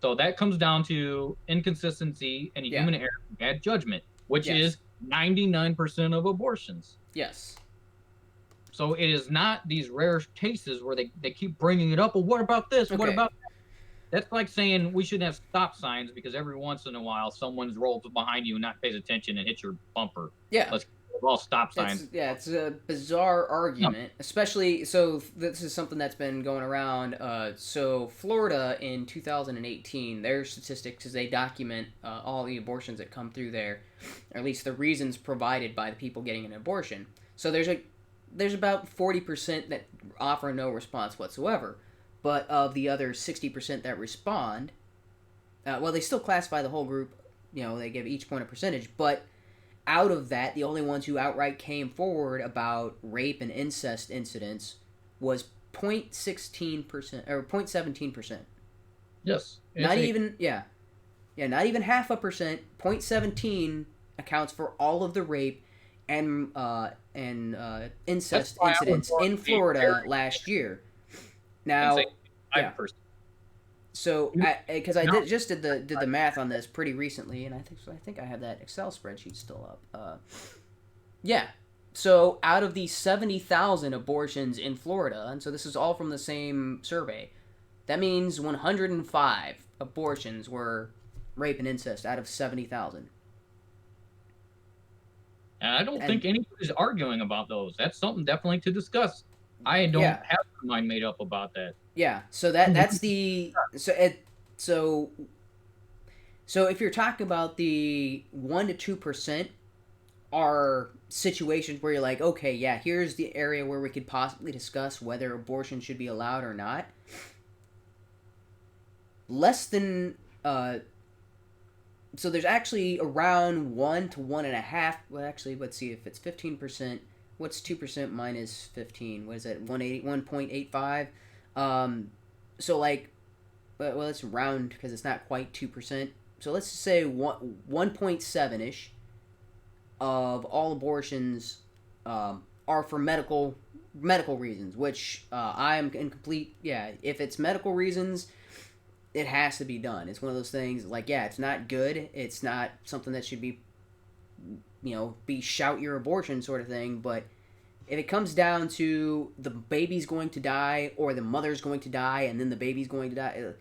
So that comes down to inconsistency and human error, bad judgment, which is 99% of abortions. Yes. So it is not these rare cases where they keep bringing it up. Well, what about this? What about that? That's like saying we shouldn't have stop signs because every once in a while someone's rolls behind you and not pays attention and hits your bumper. Yeah. Let's all stop signs. It's a bizarre argument, especially, so this is something that's been going around. So Florida in 2018, their statistics is they document all the abortions that come through there, or at least the reasons provided by the people getting an abortion. So there's about 40% that offer no response whatsoever. But of the other 60% that respond, they still classify the whole group, they give each one a percentage, but out of that, the only ones who outright came forward about rape and incest incidents was 0.16% or 0.17%. Yes. Not even 0.5%. 0.17 accounts for all of the rape and incest incidents in Florida last year. Now, so because I did the math on this pretty recently, and I think I have that Excel spreadsheet still up. So out of the 70,000 abortions in Florida, and so this is all from the same survey, that means 105 abortions were rape and incest out of 70,000. And I don't think anybody's arguing about those. That's something definitely to discuss. I don't have my mind made up about that. Yeah, so that's the so if you're talking about the 1 to 2% are situations where you're like, okay, yeah, here's the area where we could possibly discuss whether abortion should be allowed or not. Less than so there's actually around 1 to 1.5. Well, actually, let's see if it's 15%. What's 2% minus 15? What is that? 1.85. So like, well, let's round because it's not quite 2%. So let's say 1.7 ish of all abortions are for medical reasons, which I am in complete. Yeah, if it's medical reasons, it has to be done. It's one of those things like, yeah, it's not good. It's not something that should be, be shout your abortion sort of thing. But if it comes down to the baby's going to die or the mother's going to die and then the baby's going to die,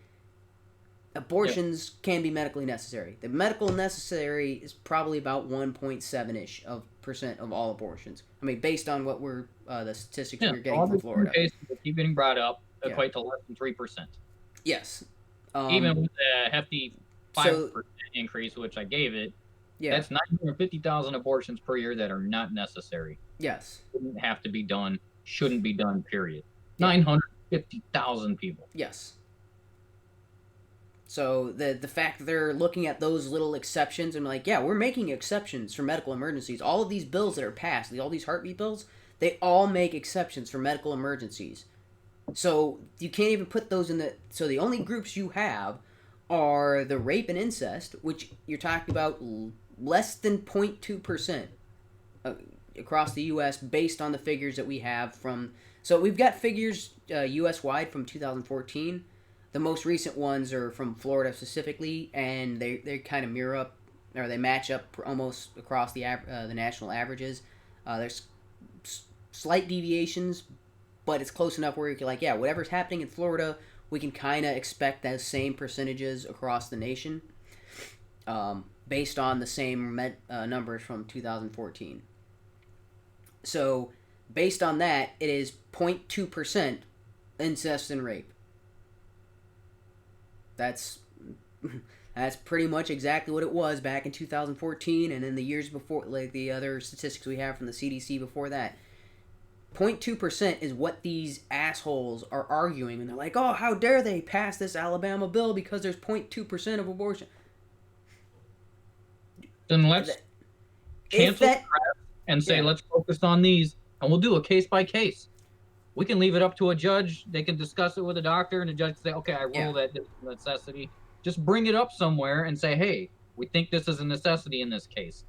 abortions can be medically necessary. The medical necessary is probably about 1.7-ish of % of all abortions. I mean, based on what we're the statistics we're getting from Florida. Cases that keep getting brought up equate to less than 3%. Yes. Even with the hefty 5% increase, which I gave it, that's 950,000 abortions per year that are not necessary. Yes. Shouldn't have to be done. Shouldn't be done, period. 950,000 people. Yes. So the fact that they're looking at those little exceptions and like, yeah, we're making exceptions for medical emergencies. All of these bills that are passed, all these heartbeat bills, they all make exceptions for medical emergencies. So you can't even put those in the. So the only groups you have are the rape and incest, which you're talking about less than 0.2% across the U.S. based on the figures that we have from. So we've got figures U.S. wide from 2014. The most recent ones are from Florida specifically, and they kind of mirror up, or they match up almost across the national averages. There's slight deviations, but it's close enough where you can like, yeah, whatever's happening in Florida, we can kind of expect those same percentages across the nation, based on the same numbers from 2014. So, based on that, it is 0.2% incest and rape. That's pretty much exactly what it was back in 2014, and in the years before, like the other statistics we have from the CDC before that. 0.2% is what these assholes are arguing, and they're like, oh, how dare they pass this Alabama bill because there's 0.2% of abortion. Then let's cancel that and say, let's focus on these, and we'll do a case by case. We can leave it up to a judge. They can discuss it with a doctor, and the judge can say, okay, I rule that this is a necessity. Just bring it up somewhere and say, hey, we think this is a necessity in this case.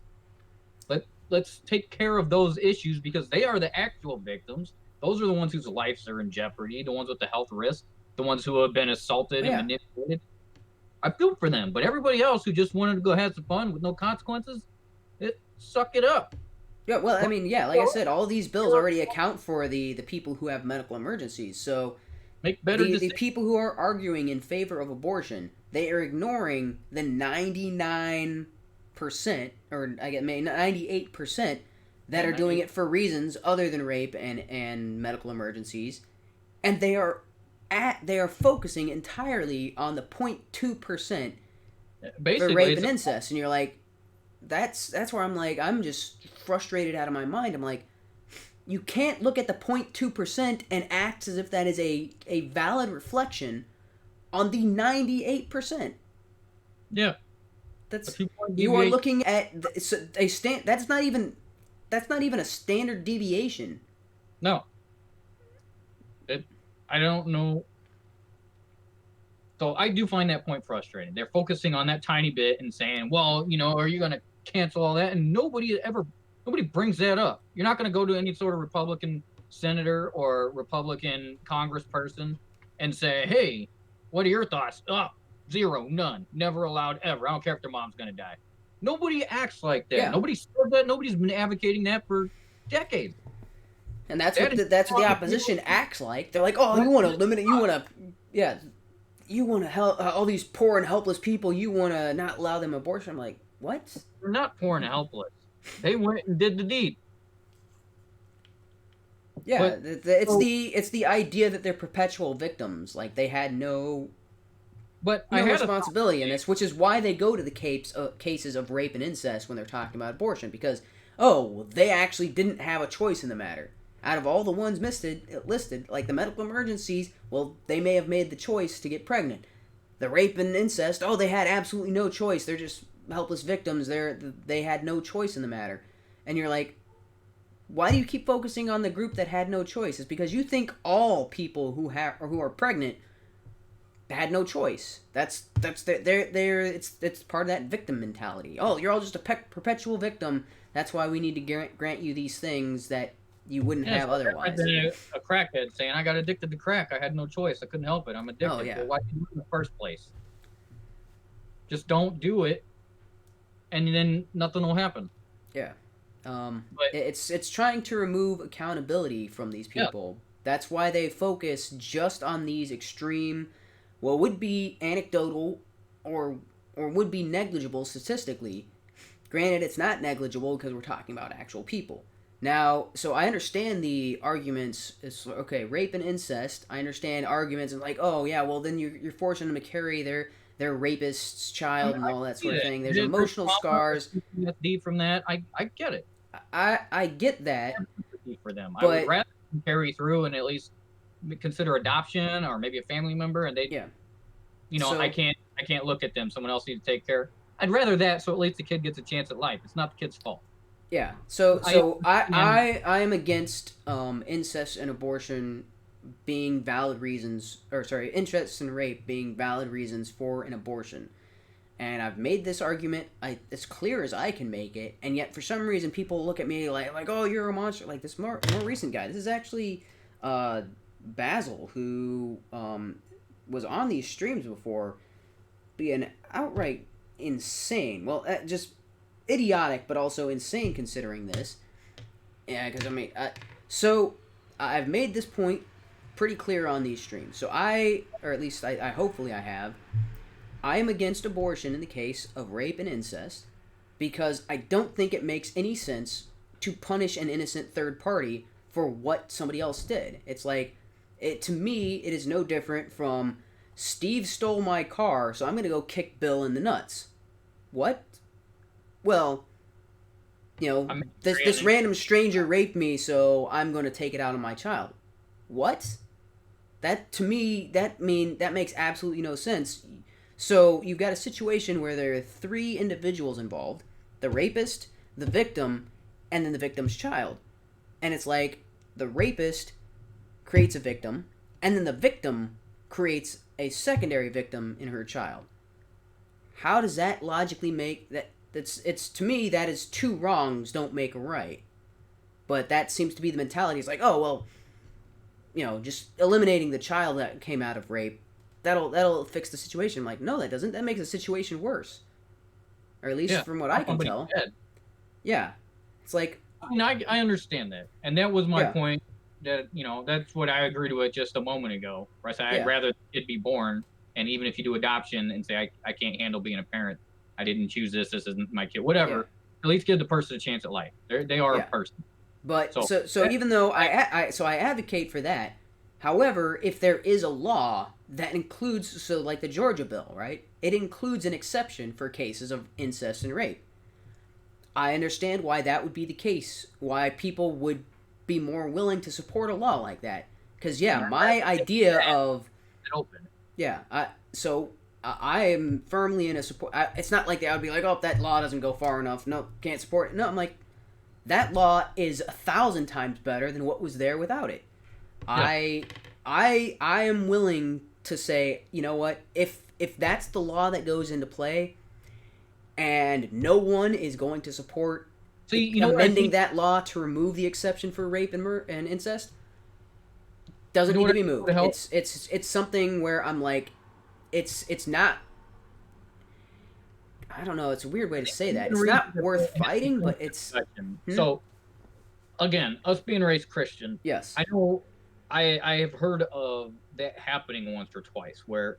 Let's take care of those issues because they are the actual victims. Those are the ones whose lives are in jeopardy, the ones with the health risk, the ones who have been assaulted and manipulated. I feel for them, but everybody else who just wanted to go have some fun with no consequences, suck it up. Yeah, well, I mean, yeah, like I said, all these bills already account for the people who have medical emergencies. So make better the people who are arguing in favor of abortion, they are ignoring the 99%, or I get 98% that are doing it for reasons other than rape and medical emergencies, and they are focusing entirely on the 0.2% for rape and incest, and you're like, that's where I'm like, I'm just frustrated out of my mind. I'm like, you can't look at the 0.2% and act as if that is a valid reflection on the 98%. Yeah. You are looking at that's not even a standard deviation. No. I don't know. So I do find that point frustrating. They're focusing on that tiny bit and saying, well, are you going to cancel all that? And nobody brings that up. You're not going to go to any sort of Republican senator or Republican congressperson and say, hey, what are your thoughts? Oh, 0, none, never allowed ever. I don't care if their mom's going to die. Nobody acts like that. Yeah. Nobody said that. Nobody's been advocating that for decades. And that's what the opposition acts like. They're like, oh, you want to limit it. You want to help all these poor and helpless people. You want to not allow them abortion. I'm like, what? They're not poor and helpless. They went and did the deed. Yeah, it's the idea that they're perpetual victims. Like they had no responsibility in this, which is why they go to the cases of rape and incest when they're talking about abortion, because they actually didn't have a choice in the matter. Out of all the ones listed, like the medical emergencies, well, they may have made the choice to get pregnant. The rape and incest, they had absolutely no choice. They're just helpless victims. They had no choice in the matter. And you're like, why do you keep focusing on the group that had no choice? It's because you think all people who are pregnant had no choice. It's part of that victim mentality. Oh, you're all just a perpetual victim. That's why we need to grant you these things that you wouldn't have otherwise. A crackhead saying, I got addicted to crack. I had no choice. I couldn't help it. I'm addicted. Oh, yeah. Well, why did you do it in the first place? Just don't do it, and then nothing will happen. Yeah. But it's trying to remove accountability from these people. Yeah. That's why they focus just on these extreme, would be anecdotal or would be negligible statistically. Granted, it's not negligible because we're talking about actual people. Now, so I understand the arguments. It's okay, rape and incest. I understand arguments and like, oh yeah, well then you're forcing them to carry their rapist's child and all that sort of thing. There's emotional scars. From that, I get it. I get that. For them, I would rather carry through and at least consider adoption or maybe a family member, and I can't look at them. Someone else needs to take care. I'd rather that, so at least the kid gets a chance at life. It's not the kid's fault. Yeah. So I so understand. I am against incest and abortion being valid reasons, or sorry, incest and rape being valid reasons for an abortion. And I've made this argument as clear as I can make it, and yet for some reason people look at me like oh, you're a monster. Like this more recent guy. This is actually uh, Basil, who was on these streams before, being outright insane. Well, just idiotic, but also insane considering this. Yeah, because so I've made this point pretty clear on these streams. So or at least I hopefully I have. I am against abortion in the case of rape and incest because I don't think it makes any sense to punish an innocent third party for what somebody else did. It's like, to me, it is no different from Steve stole my car, so I'm going to go kick Bill in the nuts. What? Well, I'm this random stranger raped me, so I'm going to take it out on my child. What? That to me that makes absolutely no sense. So you've got a situation where there are three individuals involved: the rapist, the victim, and then the victim's child. And it's like the rapist creates a victim, and then the victim creates a secondary victim in her child. How does that logically make that? It's to me that is two wrongs don't make a right. But that seems to be the mentality. It's like, oh well, just eliminating the child that came out of rape, that'll fix the situation. I'm like, no, that doesn't. That makes the situation worse, or at least Yeah, from what I can somebody's tell. dead. Yeah, it's like, I mean, I understand that, and that was my yeah, point. That that's what I agreed with just a moment ago. Where I said I'd yeah, rather it be born, and even if you do adoption and say I can't handle being a parent, I didn't choose this. This isn't my kid. yeah, Whatever. At least give the person a chance at life. They are a yeah. person. But So so that, even though I I advocate for that, however, if there is a law that includes, so like the Georgia bill, right? It includes an exception for cases of incest and rape. I understand why that would be the case. Why people would be more willing to support a law like that. Because yeah, and I'd my rather idea of it open. yeah, I am firmly in a support. It's not like I would be like, oh, that law doesn't go far enough. No, can't support it. No, I'm like, that law is 1,000 times better than what was there without it. Yeah. I am willing to say, you know what? If that's the law that goes into play, and no one is going to support See, you know what I amending think. that law to remove the exception for rape and incest, You doesn't know need what to I be think would moved. help. It's something where I'm like, it's not. I don't know. It's a weird way to say that. Being It's raised not as worth and it's fighting, become but it's discussion. hmm? So again, us being raised Christian, Yes. I know I have heard of that happening once or twice where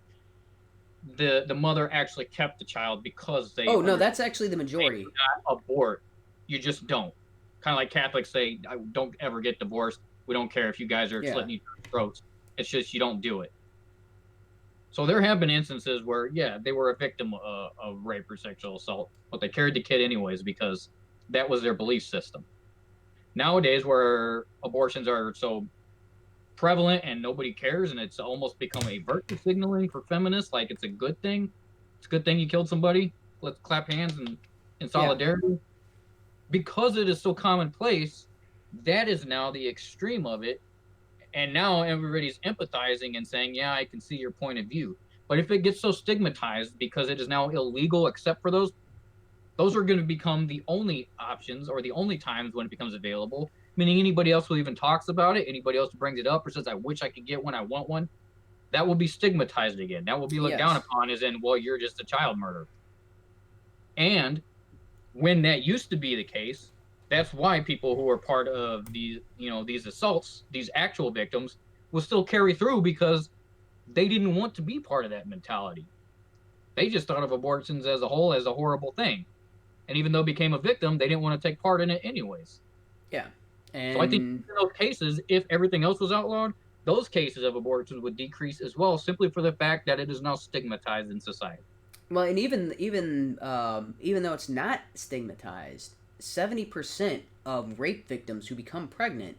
the mother actually kept the child because they Oh no, understood that's actually the they do majority. not abort. You just don't. Kind of like Catholics say, I don't ever get divorced. We don't care if you guys are Yeah. slitting each other's throats. It's just you don't do it. So there have been instances where, yeah, they were a victim of rape or sexual assault, but they carried the kid anyways because that was their belief system. Nowadays, where abortions are so prevalent and nobody cares, and it's almost become a virtue signaling for feminists, like it's a good thing. It's a good thing you killed somebody. Let's clap hands and in Yeah. solidarity. Because it is so commonplace, that is now the extreme of it. And now everybody's empathizing and saying, yeah, I can see your point of view. But if it gets so stigmatized because it is now illegal, except for those are going to become the only options or the only times when it becomes available. Meaning anybody else who even talks about it, anybody else who brings it up or says, I wish I could get one, I want one, that will be stigmatized again. That will be looked down Yes. upon as in, well, you're just a child murderer. And when that used to be the case, that's why people who are part of these assaults, these actual victims, will still carry through because they didn't want to be part of that mentality. They just thought of abortions as a whole as a horrible thing. And even though became a victim, they didn't want to take part in it anyways. Yeah. So I think And in those cases, if everything else was outlawed, those cases of abortions would decrease as well, simply for the fact that it is now stigmatized in society. well, and even though it's not stigmatized, 70% of rape victims who become pregnant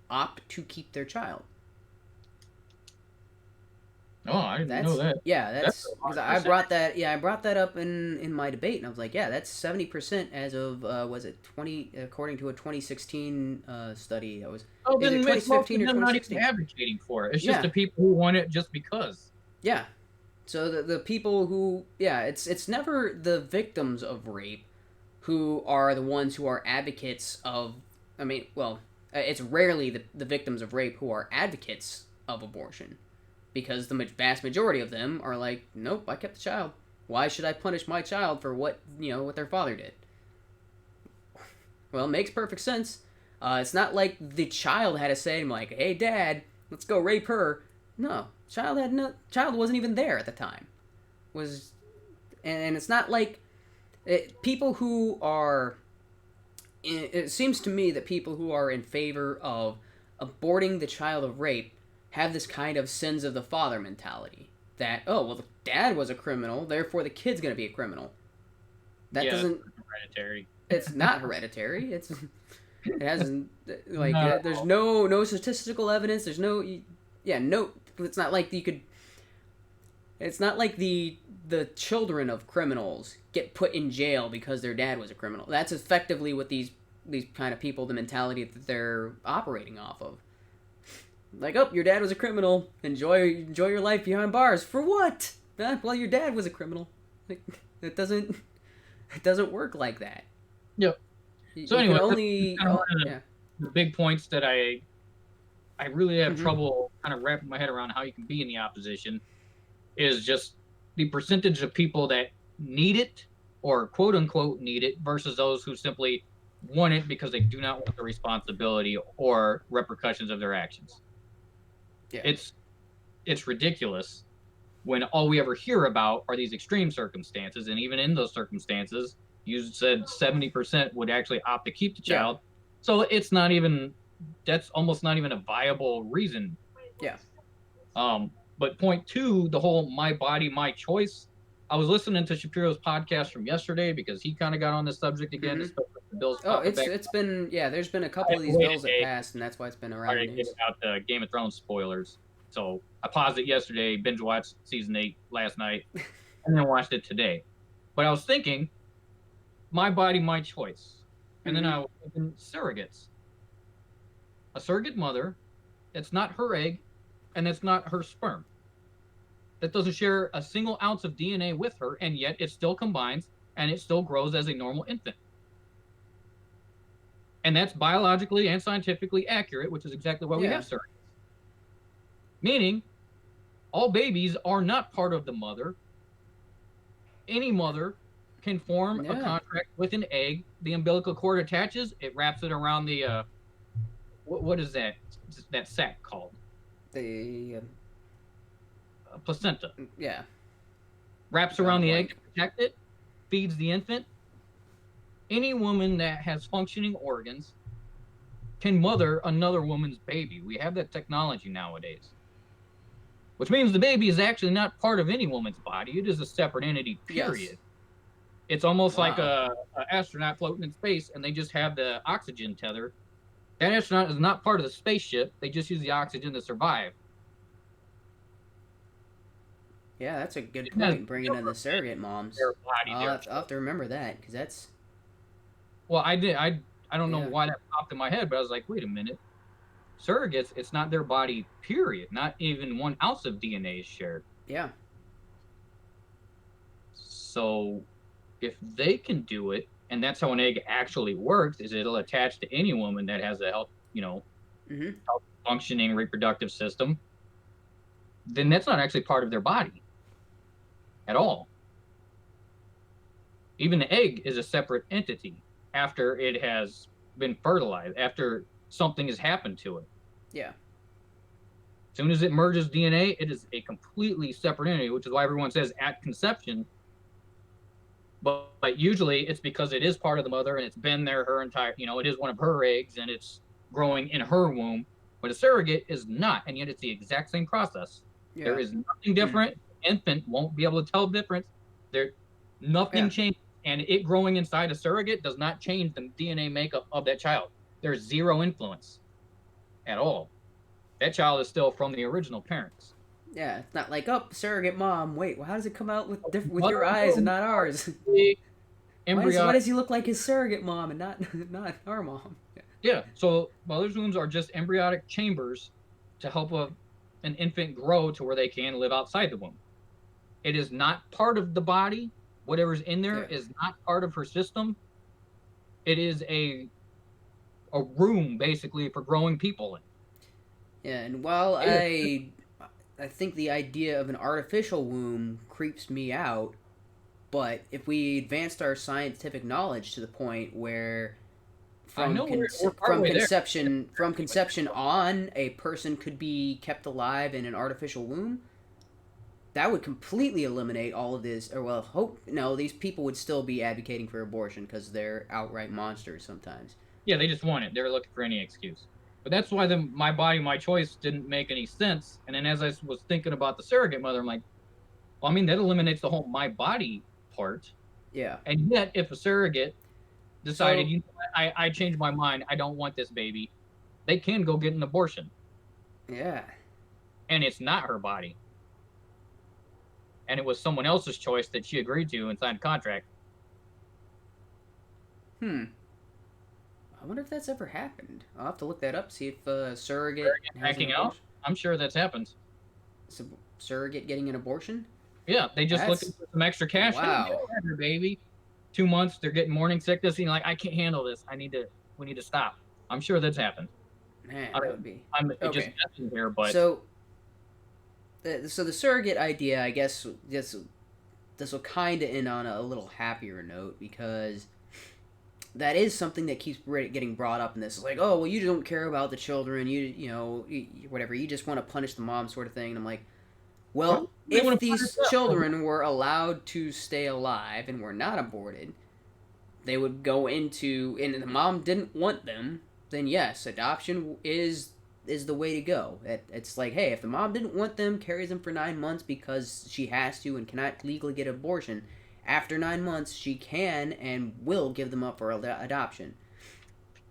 opt to keep their child. Oh, I didn't know That's that. That's that's a because large I percentage. brought that I brought that up in my debate, and I was like, yeah, that's 70% as of was it 20 according to a 2016 study that was Oh, either then it's most 2015 of or them not even 2016. advocating for it. It's just Yeah, the people who want it just because. yeah. So the people who it's never the victims of rape who are the ones who are advocates of. I mean, well, it's rarely the victims of rape who are advocates of abortion, because the vast majority of them are like, nope, I kept the child. Why should I punish my child for what their father did? Well, it makes perfect sense. It's not like the child had a say. I'm like, hey, dad, let's go rape her. No, child wasn't even there at the time. Was and it's not like people who are. It seems to me that people who are in favor of aborting the child of rape have this kind of sins of the father mentality. That, oh, well, the dad was a criminal, therefore the kid's going to be a criminal. That Yeah, doesn't. hereditary. It's not hereditary. It hasn't like Not at there's all. no statistical evidence. There's no yeah no. It's not like you could. It's not like the children of criminals get put in jail because their dad was a criminal. That's effectively what these kind of people, the mentality that they're operating off of. Like, oh, your dad was a criminal. Enjoy your life behind bars. For what? Well, your dad was a criminal. Like, it doesn't work like that. Yep. So You can anyway, that's only kind of one of yeah. the big points that I really have Mm-hmm. trouble kind of wrapping my head around how you can be in the opposition is just the percentage of people that need it or quote unquote need it versus those who simply want it because they do not want the responsibility or repercussions of their actions. Yeah. It's ridiculous when all we ever hear about are these extreme circumstances, and even in those circumstances, you said 70% would actually opt to keep the Yeah. child. So it's not even that's almost not even a viable reason. Yeah. But point two, the whole my body, my choice. I was listening to Shapiro's podcast from yesterday because he kind of got on this subject again, Mm-hmm. especially with the bills Oh, popping back. it's been there's been a I couple had of to these wait bills a that day. passed, and that's why it's been around the Started getting news. out the Game of Thrones spoilers. So I paused it yesterday, binge watched season 8 last night, and then watched it today. But I was thinking, my body, my choice. And then Mm-hmm. I was thinking surrogates. A surrogate mother, it's not her egg, and it's not her sperm. That doesn't share a single ounce of DNA with her, and yet it still combines and it still grows as a normal infant. And that's biologically and scientifically accurate, which is exactly why we have Yeah. surrogates. Meaning, all babies are not part of the mother. Any mother can form a Yeah. contract with an egg. The umbilical cord attaches. It wraps it around the what is that sac called? The A placenta. yeah. Wraps Drawing a around the egg to blank. protect it. Feeds the infant. Any woman that has functioning organs can mother another woman's baby. We have that technology nowadays. Which means the baby is actually not part of any woman's body. It is a separate entity, Yes. period. It's almost like Wow. a astronaut floating in space and they just have the oxygen tether. That astronaut is not part of the spaceship. They just use the oxygen to survive. Yeah, that's a good It has point. Bringing in the surrogate moms. their body, their I'll have choice. to remember that because that's Well, I don't know yeah why that popped in my head, but I was like, wait a minute. Surrogates, it's not their body, period. Not even 1 ounce of DNA is shared. yeah So if they can do it, and that's how an egg actually works, is it'll attach to any woman that has a mm-hmm. health functioning reproductive system, then that's not actually part of their body at all. Even the egg is a separate entity after it has been fertilized, after something has happened to it. yeah As soon as it merges DNA, it is a completely separate entity, which is why everyone says at conception. But usually it's because it is part of the mother and it's been there her entire, it is one of her eggs and it's growing in her womb. But a surrogate is not, and yet it's the exact same process. There yeah is nothing different. Infant won't be able to tell the difference. There, nothing yeah changes, and it growing inside a surrogate does not change the DNA makeup of that child. There's zero influence at all. That child is still from the original parents. Yeah, it's not like, oh, surrogate mom. Wait, well, how does it come out with with Mother your eyes and not ours? Why embryonic. does he look like his surrogate mom and not not our mom? Yeah. So mother's wombs are just embryonic chambers to help an infant grow to where they can live outside the womb. It is not part of the body. Whatever's in there Yeah, is not part of her system. It is a room basically for growing people in. yeah. And while Yeah. I think the idea of an artificial womb creeps me out, but if we advanced our scientific knowledge to the point where I know we're partway there. from conception on a person could be kept alive in an artificial womb, that would completely eliminate all of this. Or well, hope no, these people would still be advocating for abortion because they're outright monsters sometimes. Yeah, they just want it. They're looking for any excuse. But that's why the my body, my choice didn't make any sense. And then as I was thinking about the surrogate mother, I'm like, well, I mean, that eliminates the whole my body part. Yeah. And yet, if a surrogate decided, So you know what, I changed my mind, I don't want this baby, they can go get an abortion. yeah. And it's not her body. And it was someone else's choice that she agreed to and signed a contract. Hmm. I wonder if that's ever happened. I'll have to look that up. See if surrogate Surrogate has an backing out? abortion. I'm sure that's happened. Surrogate getting an abortion. Yeah, they just looking That's for some extra cash. Hey, wow. go ahead, baby. 2 months, they're getting morning sickness, and you're like, I can't handle this. We need to stop. I'm sure that's happened. Man, I that mean, would be I'm just okay. guessing here, but So, so the surrogate idea, I guess, this will kind of end on a little happier note because that is something that keeps getting brought up in this. It's like, oh, well, you don't care about the children, whatever. You just want to punish the mom, sort of thing. And I'm like, well, they if want to punish these them. children were allowed to stay alive and were not aborted, they would go into, and the mom didn't want them, then yes, adoption is the way to go. It's like, hey, if the mom didn't want them, carries them for 9 months because she has to and cannot legally get an abortion. After 9 months, she can and will give them up for adoption.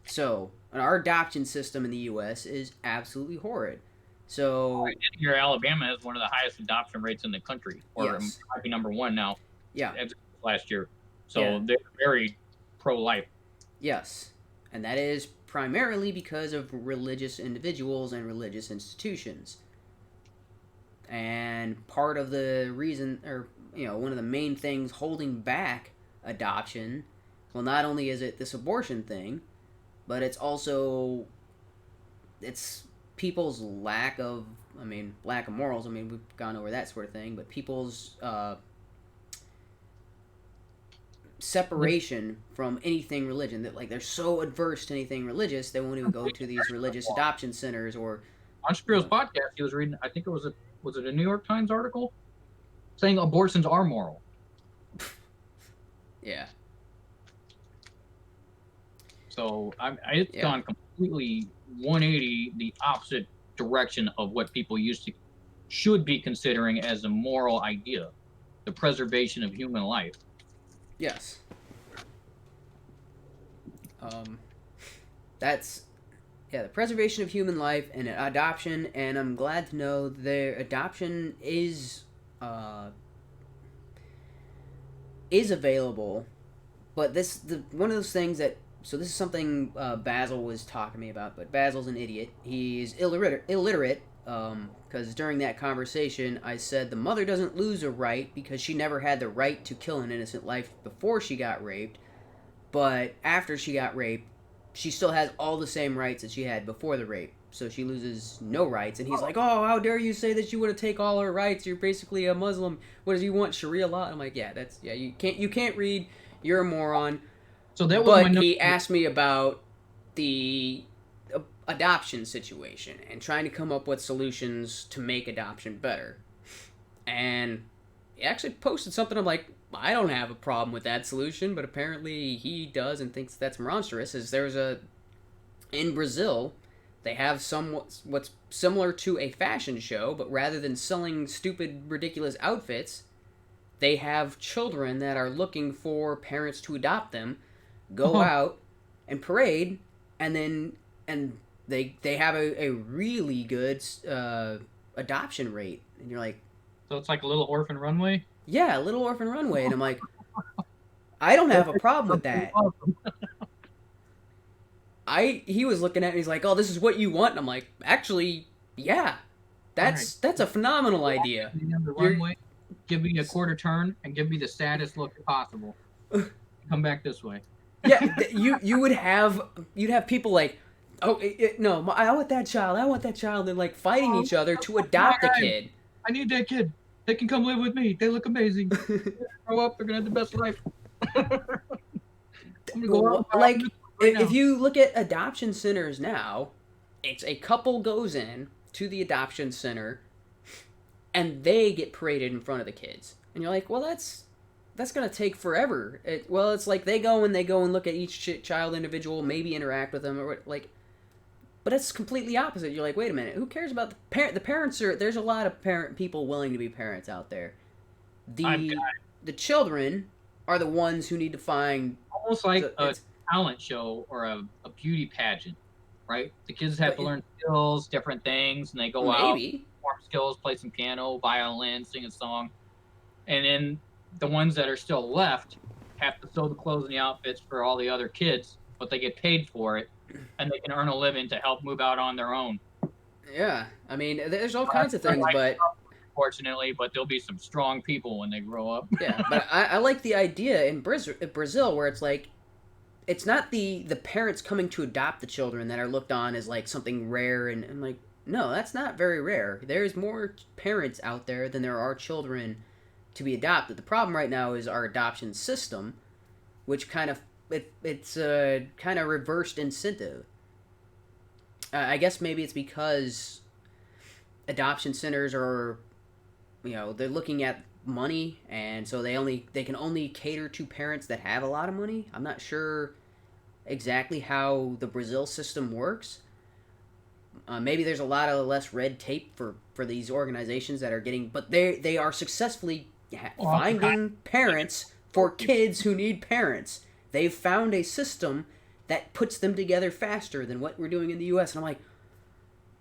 So, our adoption system in the U.S. is absolutely horrid. So, Here, Alabama has one of the highest adoption rates in the country, or yes, might be number one now. yeah, As last year, yeah, so they're very pro-life. yes, and that is primarily because of religious individuals and religious institutions. And part of the reason, or one of the main things holding back adoption, well, not only is it this abortion thing, but it's also it's people's lack of morals. I mean, we've gone over that sort of thing, but people's separation from anything religion, that like they're so adverse to anything religious they won't even go to these religious adoption centers or On Shapiro's podcast, he was reading. I think it was a New York Times article saying abortions are moral. yeah. So it's gone completely 180 the opposite direction of what people should be considering as a moral idea, the preservation of human life. Yes. That's the preservation of human life and adoption, and I'm glad to know their adoption is available. But one of those things that this is something Basil was talking to me about. But Basil's an idiot. He's illiterate. Because during that conversation, I said the mother doesn't lose a right because she never had the right to kill an innocent life before she got raped. But after she got raped, she still has all the same rights that she had before the rape. So she loses no rights. And he's like, oh, how dare you say that you want to take all her rights? You're basically a Muslim. What do you want, Sharia law? I'm like, you can't read. You're a moron. So that was he asked me about the adoption situation and trying to come up with solutions to make adoption better. And he actually posted something. I'm like, I don't have a problem with that solution, but apparently he does and thinks that's monstrous. In Brazil, they have what's similar to a fashion show, but rather than selling stupid, ridiculous outfits, they have children that are looking for parents to adopt them, go out and parade, and they have a really good adoption rate, and you're like, So it's like a little orphan runway. yeah, Little Orphan Runway, and I'm like, I don't have a problem with that. He was looking at me, he's like, oh, this is what you want, and I'm like, actually, yeah, that's a phenomenal idea. The You're runway, give me a quarter turn and give me the saddest look possible. Come back this way. yeah, you would have people like, oh no, I want that child, and like fighting each other to adopt a kid. I need that kid. They can come live with me. They look amazing. Grow up, they're gonna have the best life. Like if you look at adoption centers now, it's a couple goes in to the adoption center, and they get paraded in front of the kids, and you're like, well, that's gonna take forever. It's like they go and look at each child individual, maybe interact with them, or like. But it's completely opposite. You're like, wait a minute, who cares about the parent? The parents are there's a lot of parent people willing to be parents out there. The children are the ones who need to find almost like a talent show or a beauty pageant, right? The kids have to learn skills, different things, and they go out, perform skills, play some piano, violin, sing a song, and then the ones that are still left have to sew the clothes and the outfits for all the other kids, but they get paid for it, and they can earn a living to help move out on their own. Yeah, I mean, there's all kinds of things, but unfortunately, but there'll be some strong people when they grow up. Yeah, but I like the idea in Brazil where it's like, it's not the parents coming to adopt the children that are looked on as like something rare, and like, no, that's not very rare. There's more parents out there than there are children to be adopted. The problem right now is our adoption system, which kind of it's a kind of reversed incentive. I guess maybe it's because adoption centers are, they're looking at money, and so they can only cater to parents that have a lot of money. I'm not sure exactly how the Brazil system works. Maybe there's a lot of less red tape for these organizations that are getting, but they are successfully finding parents for kids who need parents. They've found a system that puts them together faster than what we're doing in the U.S. And I'm like,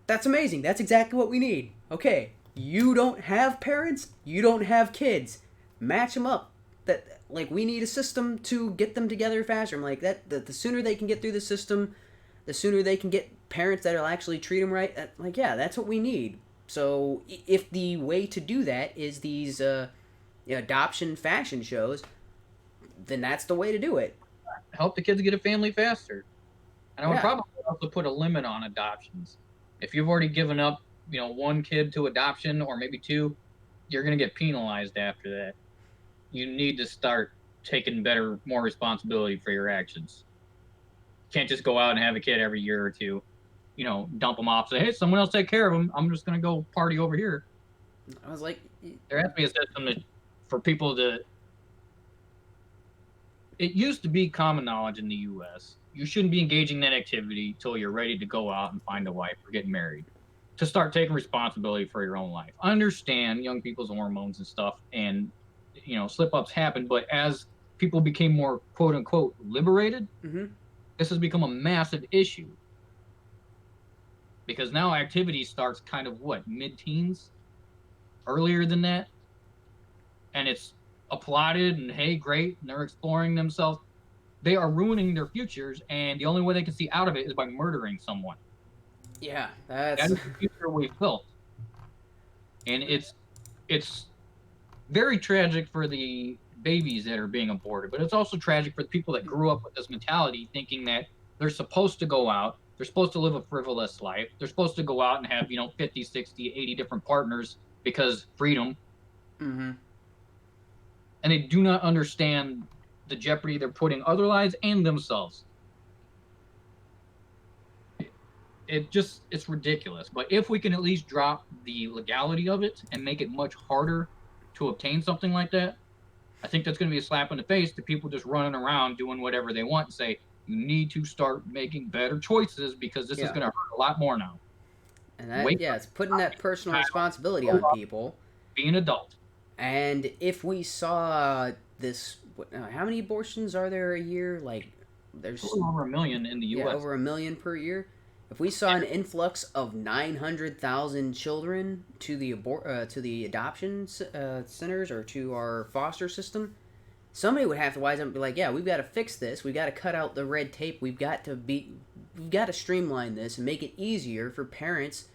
that's amazing. That's exactly what we need. Okay, you don't have parents, you don't have kids. Match them up. We need a system to get them together faster. I'm like, the sooner they can get through the system, the sooner they can get parents that'll actually treat them right. That's what we need. So if the way to do that is these adoption fashion shows, then that's the way to do it. Help the kids get a family faster. And I would probably also put a limit on adoptions. If you've already given up, one kid to adoption or maybe two, you're going to get penalized after that. You need to start taking more responsibility for your actions. You can't just go out and have a kid every year or two, dump them off, say, hey, someone else take care of them. I'm just going to go party over here. I was like, there has to be a system for people to. It used to be common knowledge in the U.S. You shouldn't be engaging in that activity till you're ready to go out and find a wife or get married, to start taking responsibility for your own life. I understand young people's hormones and stuff, and slip-ups happen, but as people became more quote-unquote liberated, this has become a massive issue. Because now activity starts kind of mid-teens? Earlier than that? And it's applauded, and hey, great, and they're exploring themselves. They are ruining their futures, and the only way they can see out of it is by murdering someone. Yeah, that's the future we've built. And it's very tragic for the babies that are being aborted, but it's also tragic for the people that grew up with this mentality, thinking that they're supposed to go out, they're supposed to live a frivolous life, they're supposed to go out and have 50, 60, 80 different partners because freedom. And they do not understand the jeopardy they're putting other lives and themselves. It's ridiculous. But if we can at least drop the legality of it and make it much harder to obtain something like that, I think that's going to be a slap in the face to people just running around doing whatever they want and say, you need to start making better choices because this is going to hurt a lot more now. And it's putting that personal responsibility on people. Be an adult. And if we saw this, how many abortions are there a year? Like, there's over 1 million in the U.S. Yeah, over 1 million per year. If we saw an influx of 900,000 children to the adoption centers or to our foster system, somebody would have to wise up and be like, "Yeah, we've got to fix this. We've got to cut out the red tape. We've got to streamline this and make it easier for parents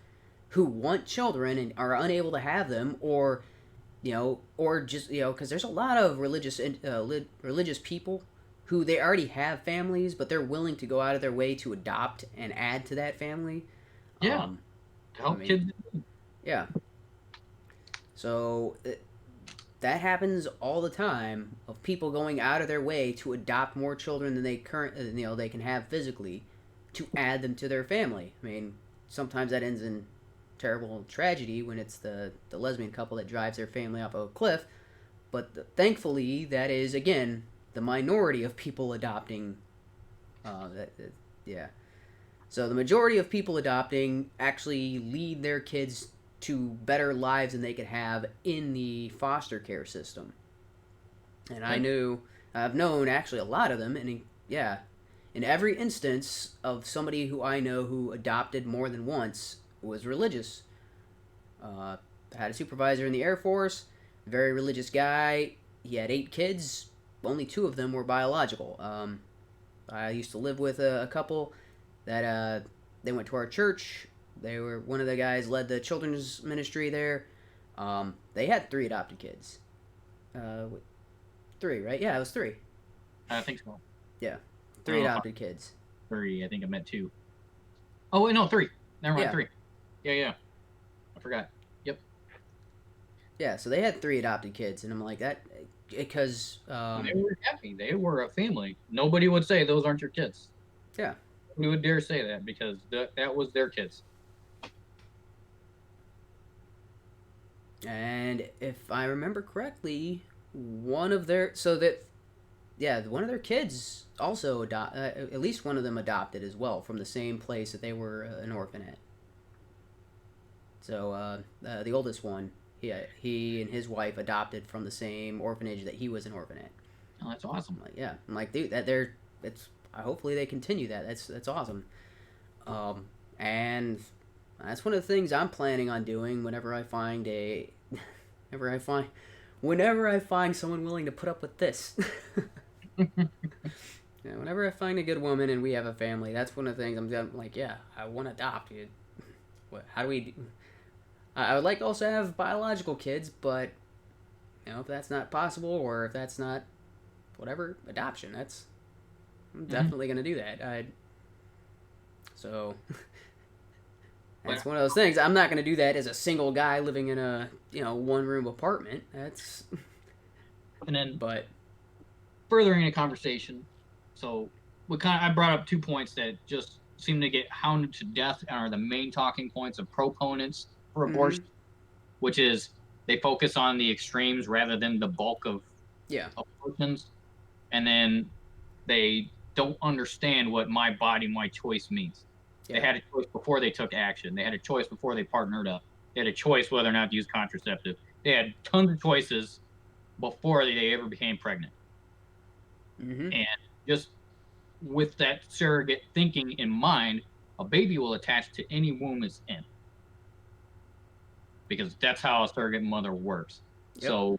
who want children and are unable to have them, or or just because there's a lot of religious people who they already have families, but they're willing to go out of their way to adopt and add to that family. Yeah, to help kids. Yeah. So that happens all the time of people going out of their way to adopt more children than they can have physically to add them to their family. I mean, sometimes that ends in terrible tragedy when it's the lesbian couple that drives their family off a cliff, but thankfully that is again the minority of people adopting. Yeah. So the majority of people adopting actually lead their kids to better lives than they could have in the foster care system. And I've known actually a lot of them, and yeah, in every instance of somebody who I know who adopted more than once was religious. I had a supervisor in the Air Force, very religious guy. He had 8 kids. Only 2 of them were biological. I used to live with a couple that they went to our church. They were one of the guys led the children's ministry there. They had 3 adopted kids. 3, right? Yeah, it was 3. I think so. Yeah, 3 adopted kids. 3. I think I meant 2. Oh wait, no, 3. Never mind, Yeah. 3. Yeah. I forgot. Yep. Yeah, so they had 3 adopted kids, and I'm like that because they were happy. They were a family. Nobody would say those aren't your kids. Yeah. Nobody would dare say that because that was their kids. And if I remember correctly, one of their kids also at least one of them adopted as well from the same place that they were an orphan at. So the oldest one, he and his wife adopted from the same orphanage that he was an orphan at. Oh, that's awesome. I'm like, dude, hopefully they continue that. That's awesome. And that's one of the things I'm planning on doing whenever I find someone willing to put up with this. Yeah, whenever I find a good woman and we have a family, that's one of the things I'm like, yeah, I want to adopt. How do we do? I would like to also have biological kids, but if that's not possible or if that's not whatever, adoption. I'm definitely gonna do that. So that's one of those things. I'm not gonna do that as a single guy living in a 1-room apartment. That's and then but furthering the conversation. So I brought up 2 points that just seem to get hounded to death and are the main talking points of proponents for abortion, which is they focus on the extremes rather than the bulk of abortions, and then they don't understand what my body, my choice means. They had a choice before they took action. They had a choice before they partnered up. They had a choice whether or not to use contraceptive. They had tons of choices before they ever became pregnant. And just with that surrogate thinking in mind, a baby will attach to any womb it's in. Because that's how a surrogate mother works. Yep. So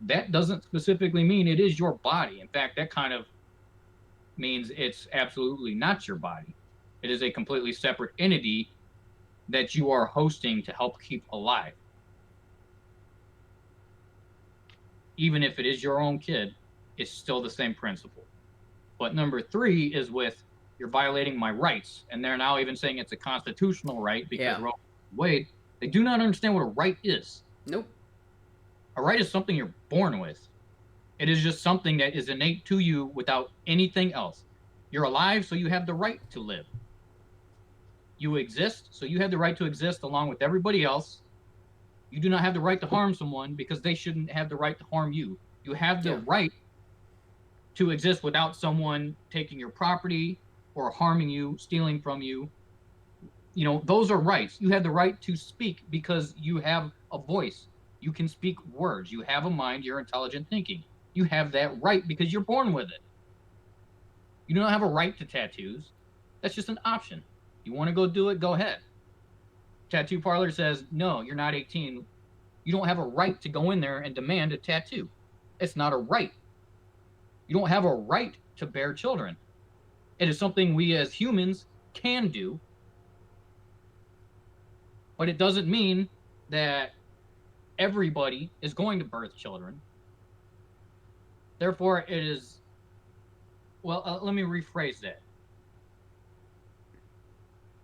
that doesn't specifically mean it is your body. In fact, that kind of means it's absolutely not your body. It is a completely separate entity that you are hosting to help keep alive. Even if it is your own kid, it's still the same principle. But number 3 is with you're violating my rights. And they're now even saying it's a constitutional right because Roe v. Wade. They do not understand what a right is. Nope. A right is something you're born with. It is just something that is innate to you without anything else. You're alive, so you have the right to live. You exist, so you have the right to exist along with everybody else. You do not have the right to harm someone because they shouldn't have the right to harm you. You have the right to exist without someone taking your property or harming you, stealing from you. Those are rights. You have the right to speak because you have a voice. You can speak words. You have a mind. You're intelligent thinking. You have that right because you're born with it. You do not have a right to tattoos. That's just an option. You want to go do it? Go ahead. Tattoo parlor says, no, you're not 18. You don't have a right to go in there and demand a tattoo. It's not a right. You don't have a right to bear children. It is something we as humans can do, but it doesn't mean that everybody is going to birth children. Therefore, it is, well, let me rephrase that.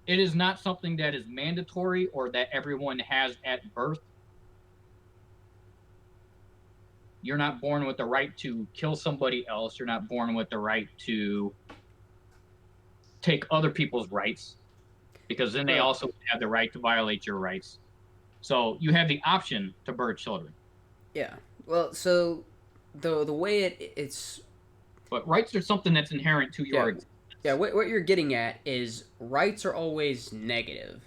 It is not something that is mandatory or that everyone has at birth. You're not born with the right to kill somebody else. You're not born with the right to take other people's rights, because then they Well, also have the right to violate your rights. So you have the option to birth children. yeah. Well, so the way it's But rights are something that's inherent to your yeah existence. yeah what you're getting at is rights are always negative.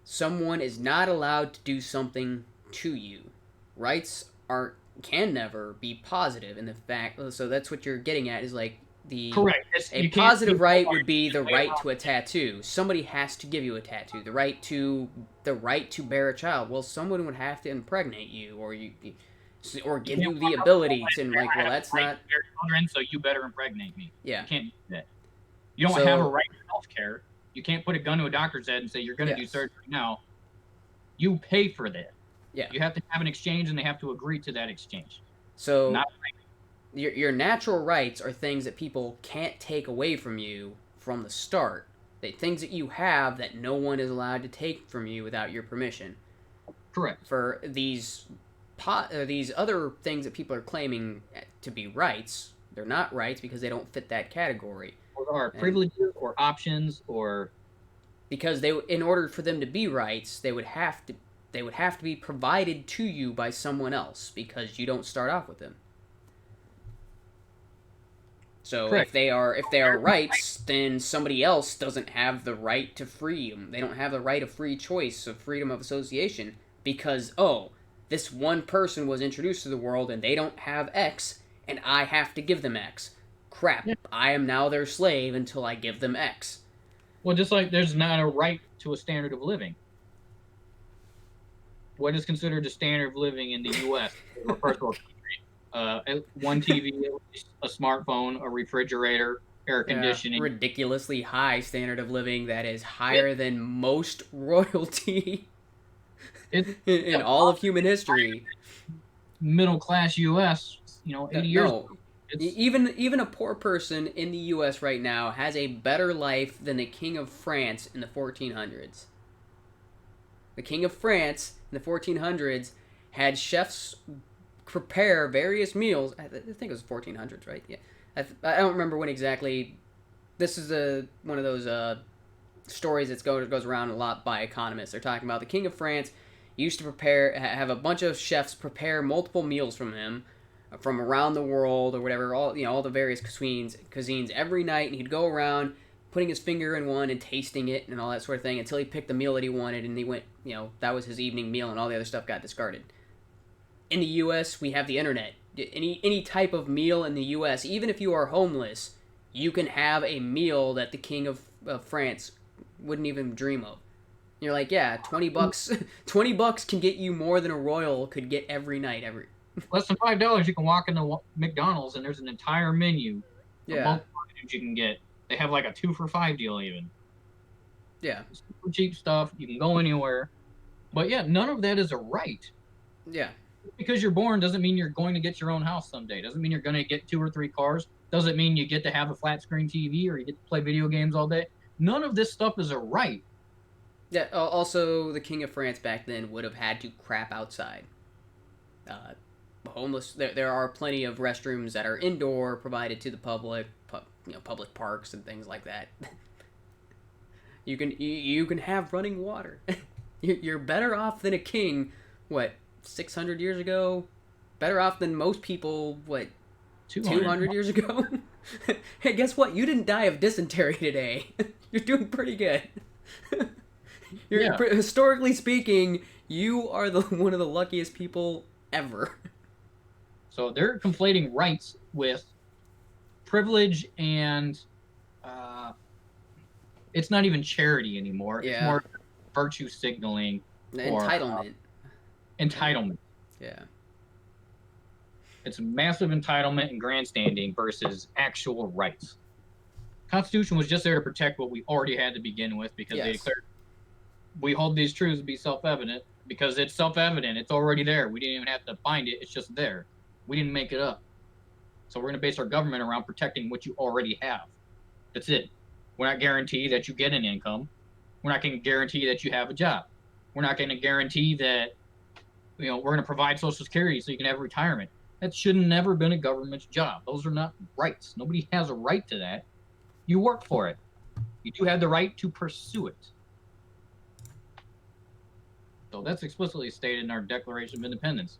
Someone is not allowed to do something to you. Rights aren't can never be positive in the fact. So that's what you're getting at is like the Correct. a positive right would be the right to a tattoo. Somebody has to give you a tattoo. The right to bear a child. Well, someone would have to impregnate you, or give you the ability to. Like, well, that's not. Children, so you better impregnate me. Yeah. You can't do that. You don't have a right to health care. You can't put a gun to a doctor's head and say you're going to do surgery now. You pay for that. Yeah. You have to have an exchange, and they have to agree to that exchange. So not your natural rights are things that people can't take away from you from the start. Things that you have that no one is allowed to take from you without your permission. Correct. For these other things that people are claiming to be rights, they're not rights because they don't fit that category. Or privileges or options, or because in order for them to be rights, they would have to be provided to you by someone else because you don't start off with them. So correct. if they are rights, then somebody else doesn't have the right to free them. They don't have the right of free choice, of freedom of association, because this one person was introduced to the world and they don't have X, and I have to give them X. Crap, I am now their slave until I give them X. Well, just like there's not a right to a standard of living. What is considered a standard of living in the U.S. or first world country? One TV, a smartphone, a refrigerator, air conditioning. Ridiculously high standard of living that is higher than most royalty in all of human history. Middle class U.S., 80 years ago. Even a poor person in the U.S. right now has a better life than the King of France in the 1400s. The King of France in the 1400s had chefs prepare various meals. I think it was 1400s, right? Yeah, I don't remember when exactly. This is one of those stories that goes around a lot by economists. They're talking about the King of France used to have a bunch of chefs prepare multiple meals from him, from around the world or whatever, all the various cuisines every night, and he'd go around putting his finger in one and tasting it and all that sort of thing until he picked the meal that he wanted, and he went, that was his evening meal, and all the other stuff got discarded. In the U.S., we have the internet. Any type of meal in the U.S., even if you are homeless, you can have a meal that the King of France wouldn't even dream of. You're like, yeah, $20, $20 can get you more than a royal could get every night, less than $5, you can walk into McDonald's and there's an entire menu. Yeah. You can get. They have like a 2 for $5 deal even. Yeah. Super cheap stuff. You can go anywhere. But yeah, none of that is a right. Yeah. Because you're born doesn't mean you're going to get your own house someday. Doesn't mean you're going to get 2 or 3 cars. Doesn't mean you get to have a flat screen TV or you get to play video games all day. None of this stuff is a right. Yeah. Also, the King of France back then would have had to crap outside. Homeless. There are plenty of restrooms that are indoor, provided to the public. Public parks and things like that. You can have running water. You're better off than a king. 600 years ago? Better off than most people. 200 years ago? Hey, guess what? You didn't die of dysentery today. You're doing pretty good. Historically speaking, you are one of the luckiest people ever. So they're conflating rights with privilege and It's not even charity anymore. It's Yeah. more virtue signaling or Entitlement. entitlement. Yeah. It's massive entitlement and grandstanding versus actual rights. Constitution was just there to protect what we already had to begin with because they Yes. declared we hold these truths to be self-evident because it's self-evident. It's already there. We didn't even have to find it. It's just there. We didn't make it up. So we're going to base our government around protecting what you already have. That's it. We're not guaranteed that you get an income. We're not going to guarantee that you have a job. We're not going to guarantee that we're going to provide Social Security so you can have retirement. That should never been a government's job. Those are not rights. Nobody has a right to that. You work for it. You do have the right to pursue it. So that's explicitly stated in our Declaration of Independence.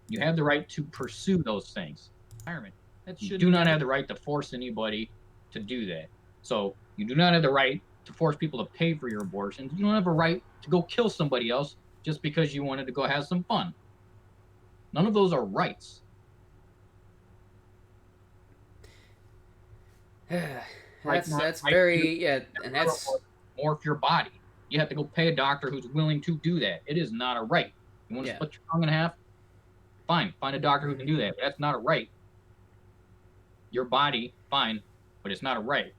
You have the right to pursue those things. Retirement. You do not have the right to force anybody to do that. So you do not have the right to force people to pay for your abortions. You don't have a right to go kill somebody else just because you wanted to go have some fun. None of those are rights. That's very, yeah, and that's morph your body. You have to go pay a doctor who's willing to do that. It is not a right. You want to split your tongue in half? Fine, find a doctor who can do that. But that's not a right. Your body, fine, but it's not a right.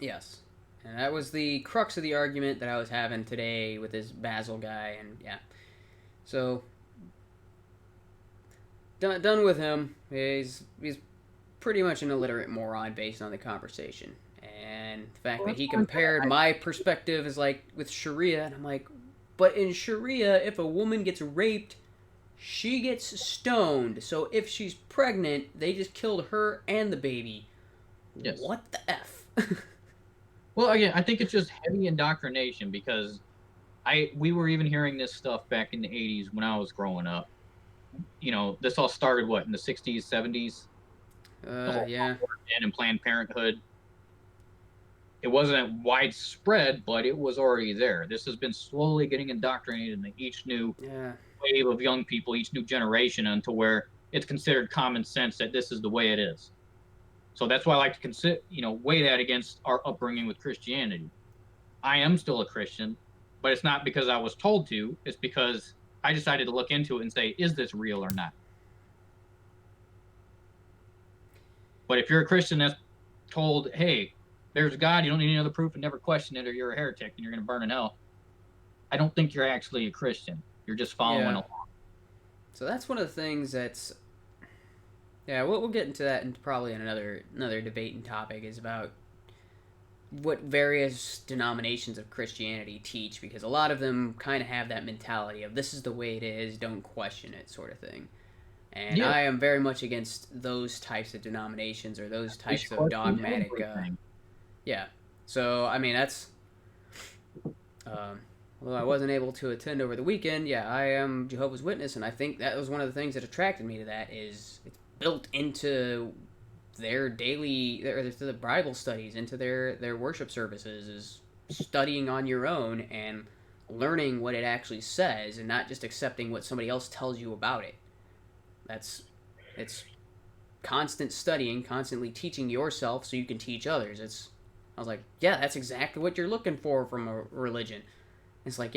Yes. And that was the crux of the argument that I was having today with this Basil guy, and yeah. So, done with him. He's pretty much an illiterate moron based on the conversation. And the fact that he compared my perspective as like with Sharia, and I'm like, but in Sharia, if a woman gets raped, she gets stoned. So if she's pregnant, they just killed her and the baby. Yes. What the F? Well, again, I think it's just heavy indoctrination because we were even hearing this stuff back in the 80s when I was growing up. This all started, in the 60s, 70s? Yeah. And Planned Parenthood. It wasn't widespread, but it was already there. This has been slowly getting indoctrinated into each new wave of young people, each new generation, until where it's considered common sense that this is the way it is. So that's why I like to weigh that against our upbringing with Christianity. I am still a Christian, but it's not because I was told to. It's because I decided to look into it and say, is this real or not? But if you're a Christian that's told, hey, there's God, you don't need any other proof and never question it, or you're a heretic and you're going to burn in hell, I don't think you're actually a Christian. You're just following along. So that's one of the things that's... Yeah, we'll get into that in probably another debating topic, is about what various denominations of Christianity teach, because a lot of them kind of have that mentality of this is the way it is, don't question it, sort of thing. And I am very much against those types of denominations or those types of dogmatic... yeah. So, I mean, that's... although I wasn't able to attend over the weekend, I am Jehovah's Witness, and I think that was one of the things that attracted me to that, is it's built into their daily... the Bible studies, into their worship services, is studying on your own and learning what it actually says, and not just accepting what somebody else tells you about it. It's constant studying, constantly teaching yourself so you can teach others. I was like, yeah, that's exactly what you're looking for from a religion. It's like,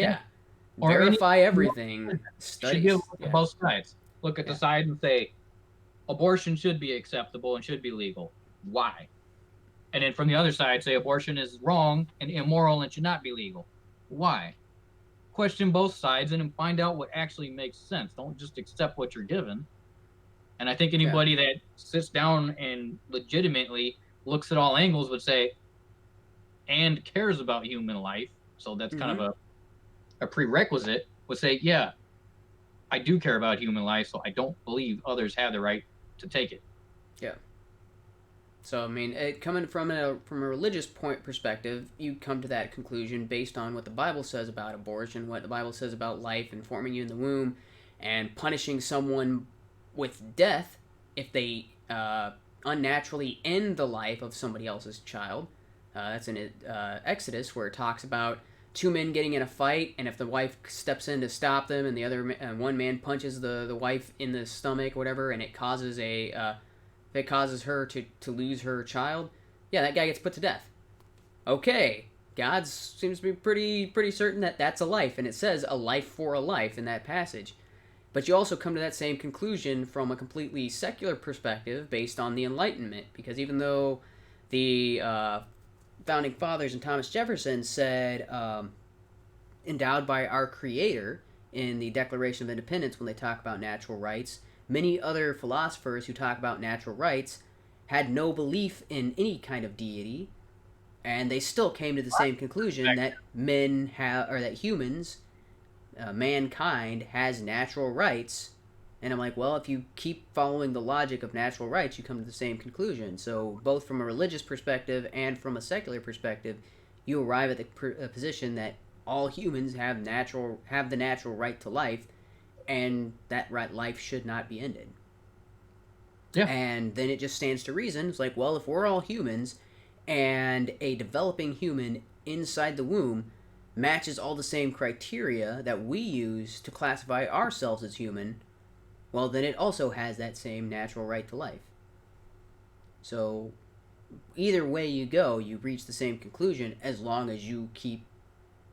verify everything. Study. You should look at both sides. Look at the side and say, abortion should be acceptable and should be legal. Why? And then from the other side, say abortion is wrong and immoral and should not be legal. Why? Question both sides and then find out what actually makes sense. Don't just accept what you're given. And I think anybody that sits down and legitimately looks at all angles would say, and cares about human life, so that's kind of a prerequisite, would say, yeah, I do care about human life, so I don't believe others have the right to take it. Yeah. So, I mean, coming from a religious perspective, you come to that conclusion based on what the Bible says about abortion, what the Bible says about life and forming you in the womb, and punishing someone with death if they unnaturally end the life of somebody else's child. That's in Exodus, where it talks about two men getting in a fight, and if the wife steps in to stop them, and the other one man punches the wife in the stomach, or whatever, and it causes her to lose her child, that guy gets put to death. okay, God seems to be pretty certain that that's a life, and it says a life for a life in that passage. But you also come to that same conclusion from a completely secular perspective based on the Enlightenment, because even though the founding fathers and Thomas Jefferson said endowed by our Creator in the Declaration of Independence when they talk about natural rights, many other philosophers who talk about natural rights had no belief in any kind of deity, and they still came to the same conclusion that men have, or that humans, mankind has natural rights. And I'm like, well, if you keep following the logic of natural rights, you come to the same conclusion. So both from a religious perspective and from a secular perspective, you arrive at the position that all humans have the natural right to life, and that right life should not be ended. Yeah. And then it just stands to reason. It's like, well, if we're all humans, and a developing human inside the womb matches all the same criteria that we use to classify ourselves as human, well, then it also has that same natural right to life. So, either way you go, you reach the same conclusion as long as you keep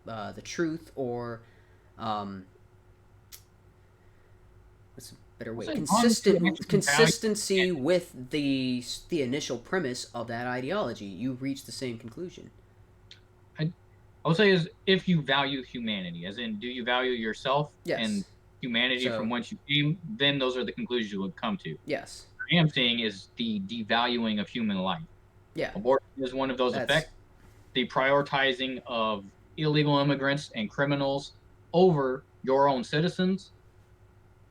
the truth, or what's a better way? Consistency with the initial premise of that ideology. You reach the same conclusion. I would say is if you value humanity, as in, do you value yourself and humanity from whence you came? Then those are the conclusions you would come to. Yes. What I am saying is the devaluing of human life. Yeah. Abortion is one of those effects. The prioritizing of illegal immigrants and criminals over your own citizens.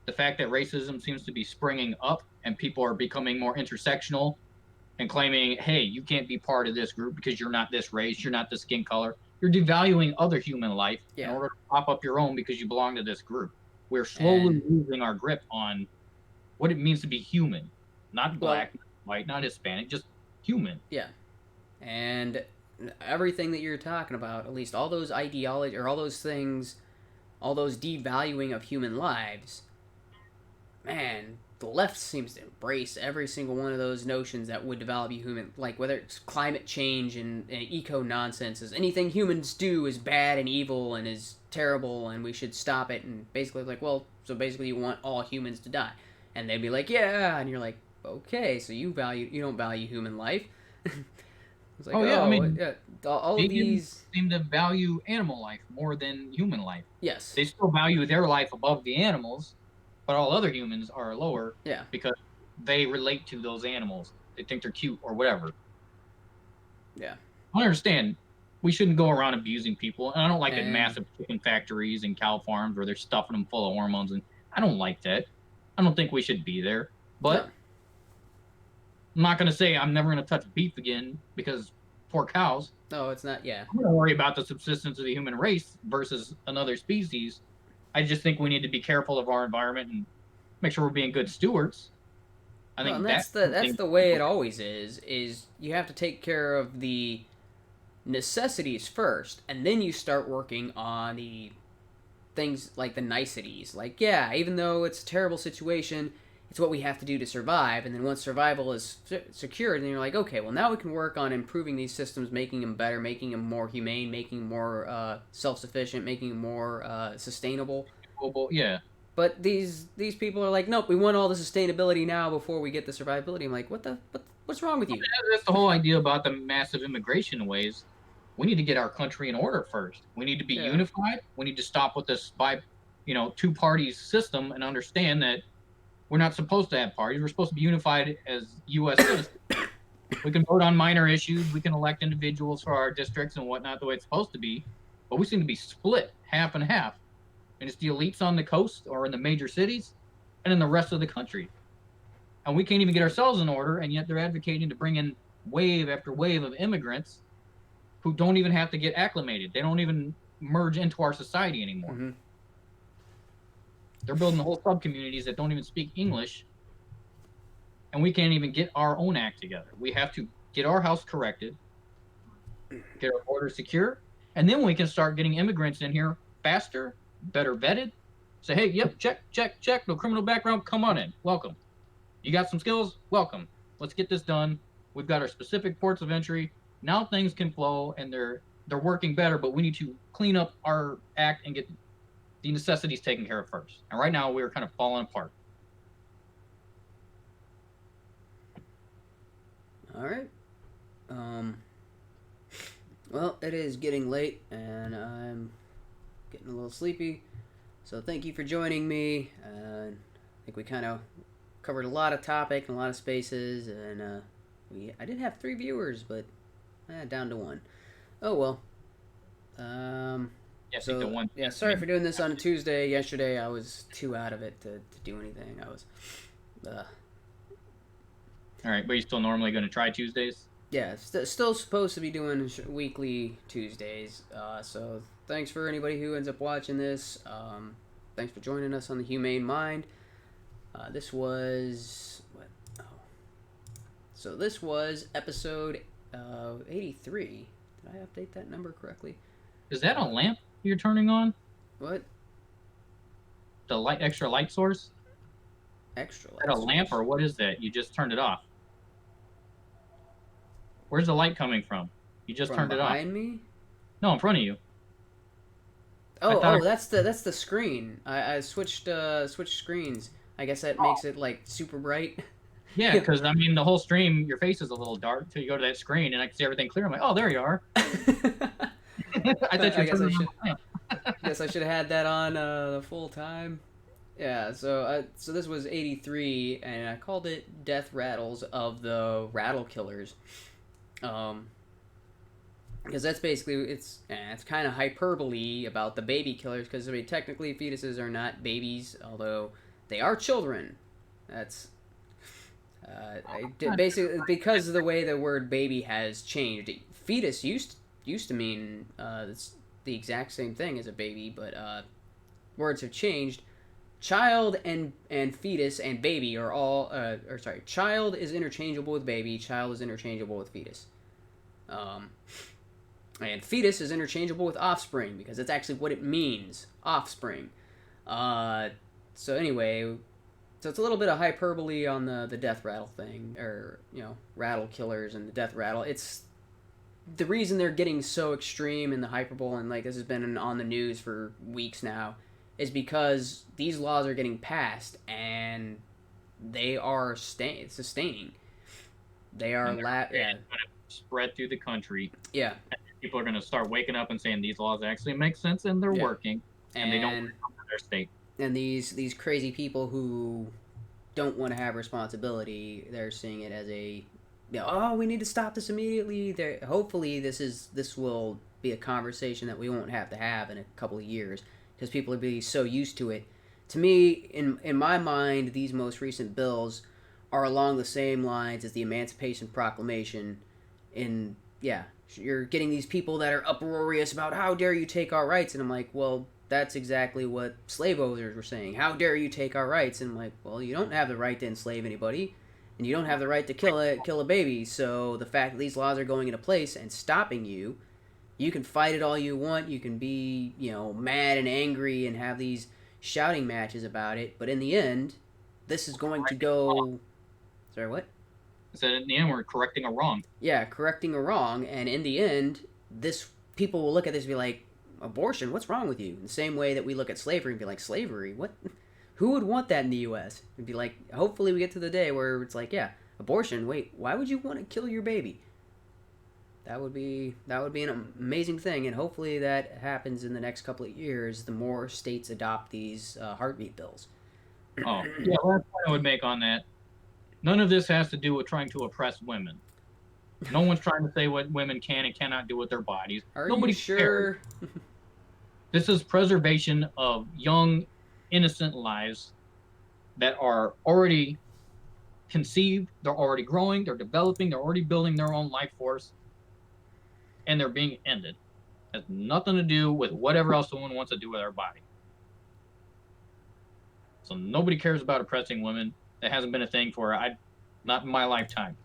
The fact that racism seems to be springing up and people are becoming more intersectional and claiming, hey, you can't be part of this group because you're not this race, you're not this skin color. You're devaluing other human life in order to prop up your own because you belong to this group. We're slowly losing our grip on what it means to be human. Not black, not white, not Hispanic, just human. Yeah. And everything that you're talking about, at least all those ideology or all those things, all those devaluing of human lives, man, the left seems to embrace every single one of those notions that would develop human, like whether it's climate change and eco nonsense, is anything humans do is bad and evil and is terrible and we should stop it, and basically like, well, so basically you want all humans to die, and they'd be like, yeah, and you're like, okay, so you don't value human life. It's like, I mean, all of these seem to value animal life more than human life. Yes, they still value their life above the animals, but all other humans are lower. Yeah, because they relate to those animals. They think they're cute or whatever. Yeah, I understand. We shouldn't go around abusing people, and I don't like the massive chicken factories and cow farms where they're stuffing them full of hormones, and I don't like that. I don't think we should be there, but. No. I'm not going to say I'm never going to touch beef again because poor cows. No, it's not. Yeah. I'm going to worry about the subsistence of the human race versus another species. I just think we need to be careful of our environment and make sure we're being good stewards. I think that's the way it always is. Is you have to take care of the necessities first, and then you start working on the things like the niceties. Like, yeah, even though it's a terrible situation, it's what we have to do to survive, and then once survival is secured, then you're like, okay, well, now we can work on improving these systems, making them better, making them more humane, making them more self-sufficient, making them more sustainable. Yeah. But these people are like, nope, we want all the sustainability now before we get the survivability. I'm like, what's wrong with you? That's the whole idea about the massive immigration waves. We need to get our country in order first. We need to be unified. We need to stop with this two-party system and understand that we're not supposed to have parties. We're supposed to be unified as U.S. citizens. We can vote on minor issues. We can elect individuals for our districts and whatnot the way it's supposed to be. But we seem to be split half and half. And it's the elites on the coast or in the major cities and in the rest of the country. And we can't even get ourselves in order, and yet they're advocating to bring in wave after wave of immigrants who don't even have to get acclimated. They don't even merge into our society anymore. Mm-hmm. They're building the whole sub-communities that don't even speak English, and we can't even get our own act together. We have to get our house corrected, get our border secure, and then we can start getting immigrants in here faster, better vetted. Say, hey, yep, check, no criminal background, come on in, welcome. You got some skills? Welcome. Let's get this done. We've got our specific ports of entry. Now things can flow and they're working better, but we need to clean up our act and get the necessities taken care of first. And right now we're kind of falling apart. All right. Well, it is getting late, and I'm getting a little sleepy. So thank you for joining me. I think we kind of covered a lot of topic and a lot of spaces, and I did have 3 viewers, but down to 1. Oh well. Yeah, I think the one. Yeah, sorry for doing this on a Tuesday. Yesterday I was too out of it to do anything. I was. All right, but you still normally going to try Tuesdays? Yeah, still supposed to be doing weekly Tuesdays. So thanks for anybody who ends up watching this. Thanks for joining us on the HUMANe Mind. This was what? Oh, so this was episode 83. Did I update that number correctly? Is that a lamp you're turning on? What? The extra light source? Extra light. Is that a lamp or what is that? You just turned it off. Where's the light coming from? You just turned it off. Behind me? No, in front of you. Oh, that's the screen. I switched screens. I guess that makes it like super bright. Yeah, because I mean the whole stream, your face is a little dark till you go to that screen and I can see everything clear. I'm like, oh, there you are. I thought you were turning on the lamp. Guess I should have had that on the full time. Yeah, so this was 83, and I called it Death Rattles of the Rattle Killers. Because that's basically, it's kind of hyperbole about the baby killers, because I mean, technically fetuses are not babies, although they are children. That's basically because of the way the word baby has changed. Fetus used to mean it's the exact same thing as a baby, but words have changed. Child and fetus and baby are all child is interchangeable with baby, child is interchangeable with fetus. And fetus is interchangeable with offspring because that's actually what it means, offspring. So anyway, so it's a little bit of hyperbole on the death rattle thing, or rattle killers and the death rattle. It's the reason they're getting so extreme in the hyperbole, and like this has been on the news for weeks now, is because these laws are getting passed and they are sustaining. They are spread through the country. Yeah. People are going to start waking up and saying these laws actually make sense and they're working, and they don't come to their state. And these crazy people who don't want to have responsibility, they're seeing it as a, oh, we need to stop this immediately. Hopefully this will be a conversation that we won't have to have in a couple of years, because people will be so used to it. To me, in my mind, these most recent bills are along the same lines as the Emancipation Proclamation. You're getting these people that are uproarious about how dare you take our rights, and I'm like, well, that's exactly what slave owners were saying. How dare you take our rights? And I'm like, well, you don't have the right to enslave anybody, and you don't have the right to kill a baby. So the fact that these laws are going into place and stopping you, you can fight it all you want. You can be, mad and angry and have these shouting matches about it. But in the end, this is going to go. Sorry, what? So in the end, we're correcting a wrong. Yeah, correcting a wrong, and in the end, people will look at this and be like, abortion, what's wrong with you? In the same way that we look at slavery and be like, slavery, what? Who would want that in the U.S.? It'd be like, hopefully we get to the day where it's like, yeah, abortion, wait, why would you want to kill your baby? That would be an amazing thing, and hopefully that happens in the next couple of years, the more states adopt these heartbeat bills. Oh, yeah, last point I would make on that, none of this has to do with trying to oppress women. No one's trying to say what women can and cannot do with their bodies. Nobody sure? This is preservation of young, innocent lives that are already conceived, they're already growing, they're developing, they're already building their own life force, and they're being ended. It has nothing to do with whatever else someone wants to do with their body. So nobody cares about oppressing women. That hasn't been a thing not in my lifetime.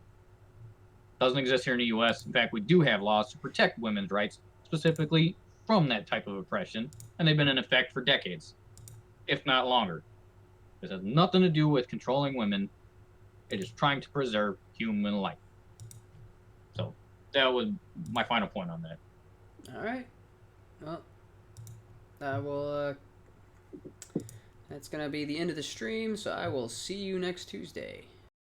Doesn't exist here in the U.S. In fact, we do have laws to protect women's rights, specifically from that type of oppression, and they've been in effect for decades, if not longer. This has nothing to do with controlling women. It is trying to preserve human life. So that was my final point on that. All right. Well, I will. That's gonna be the end of the stream. So I will see you next Tuesday.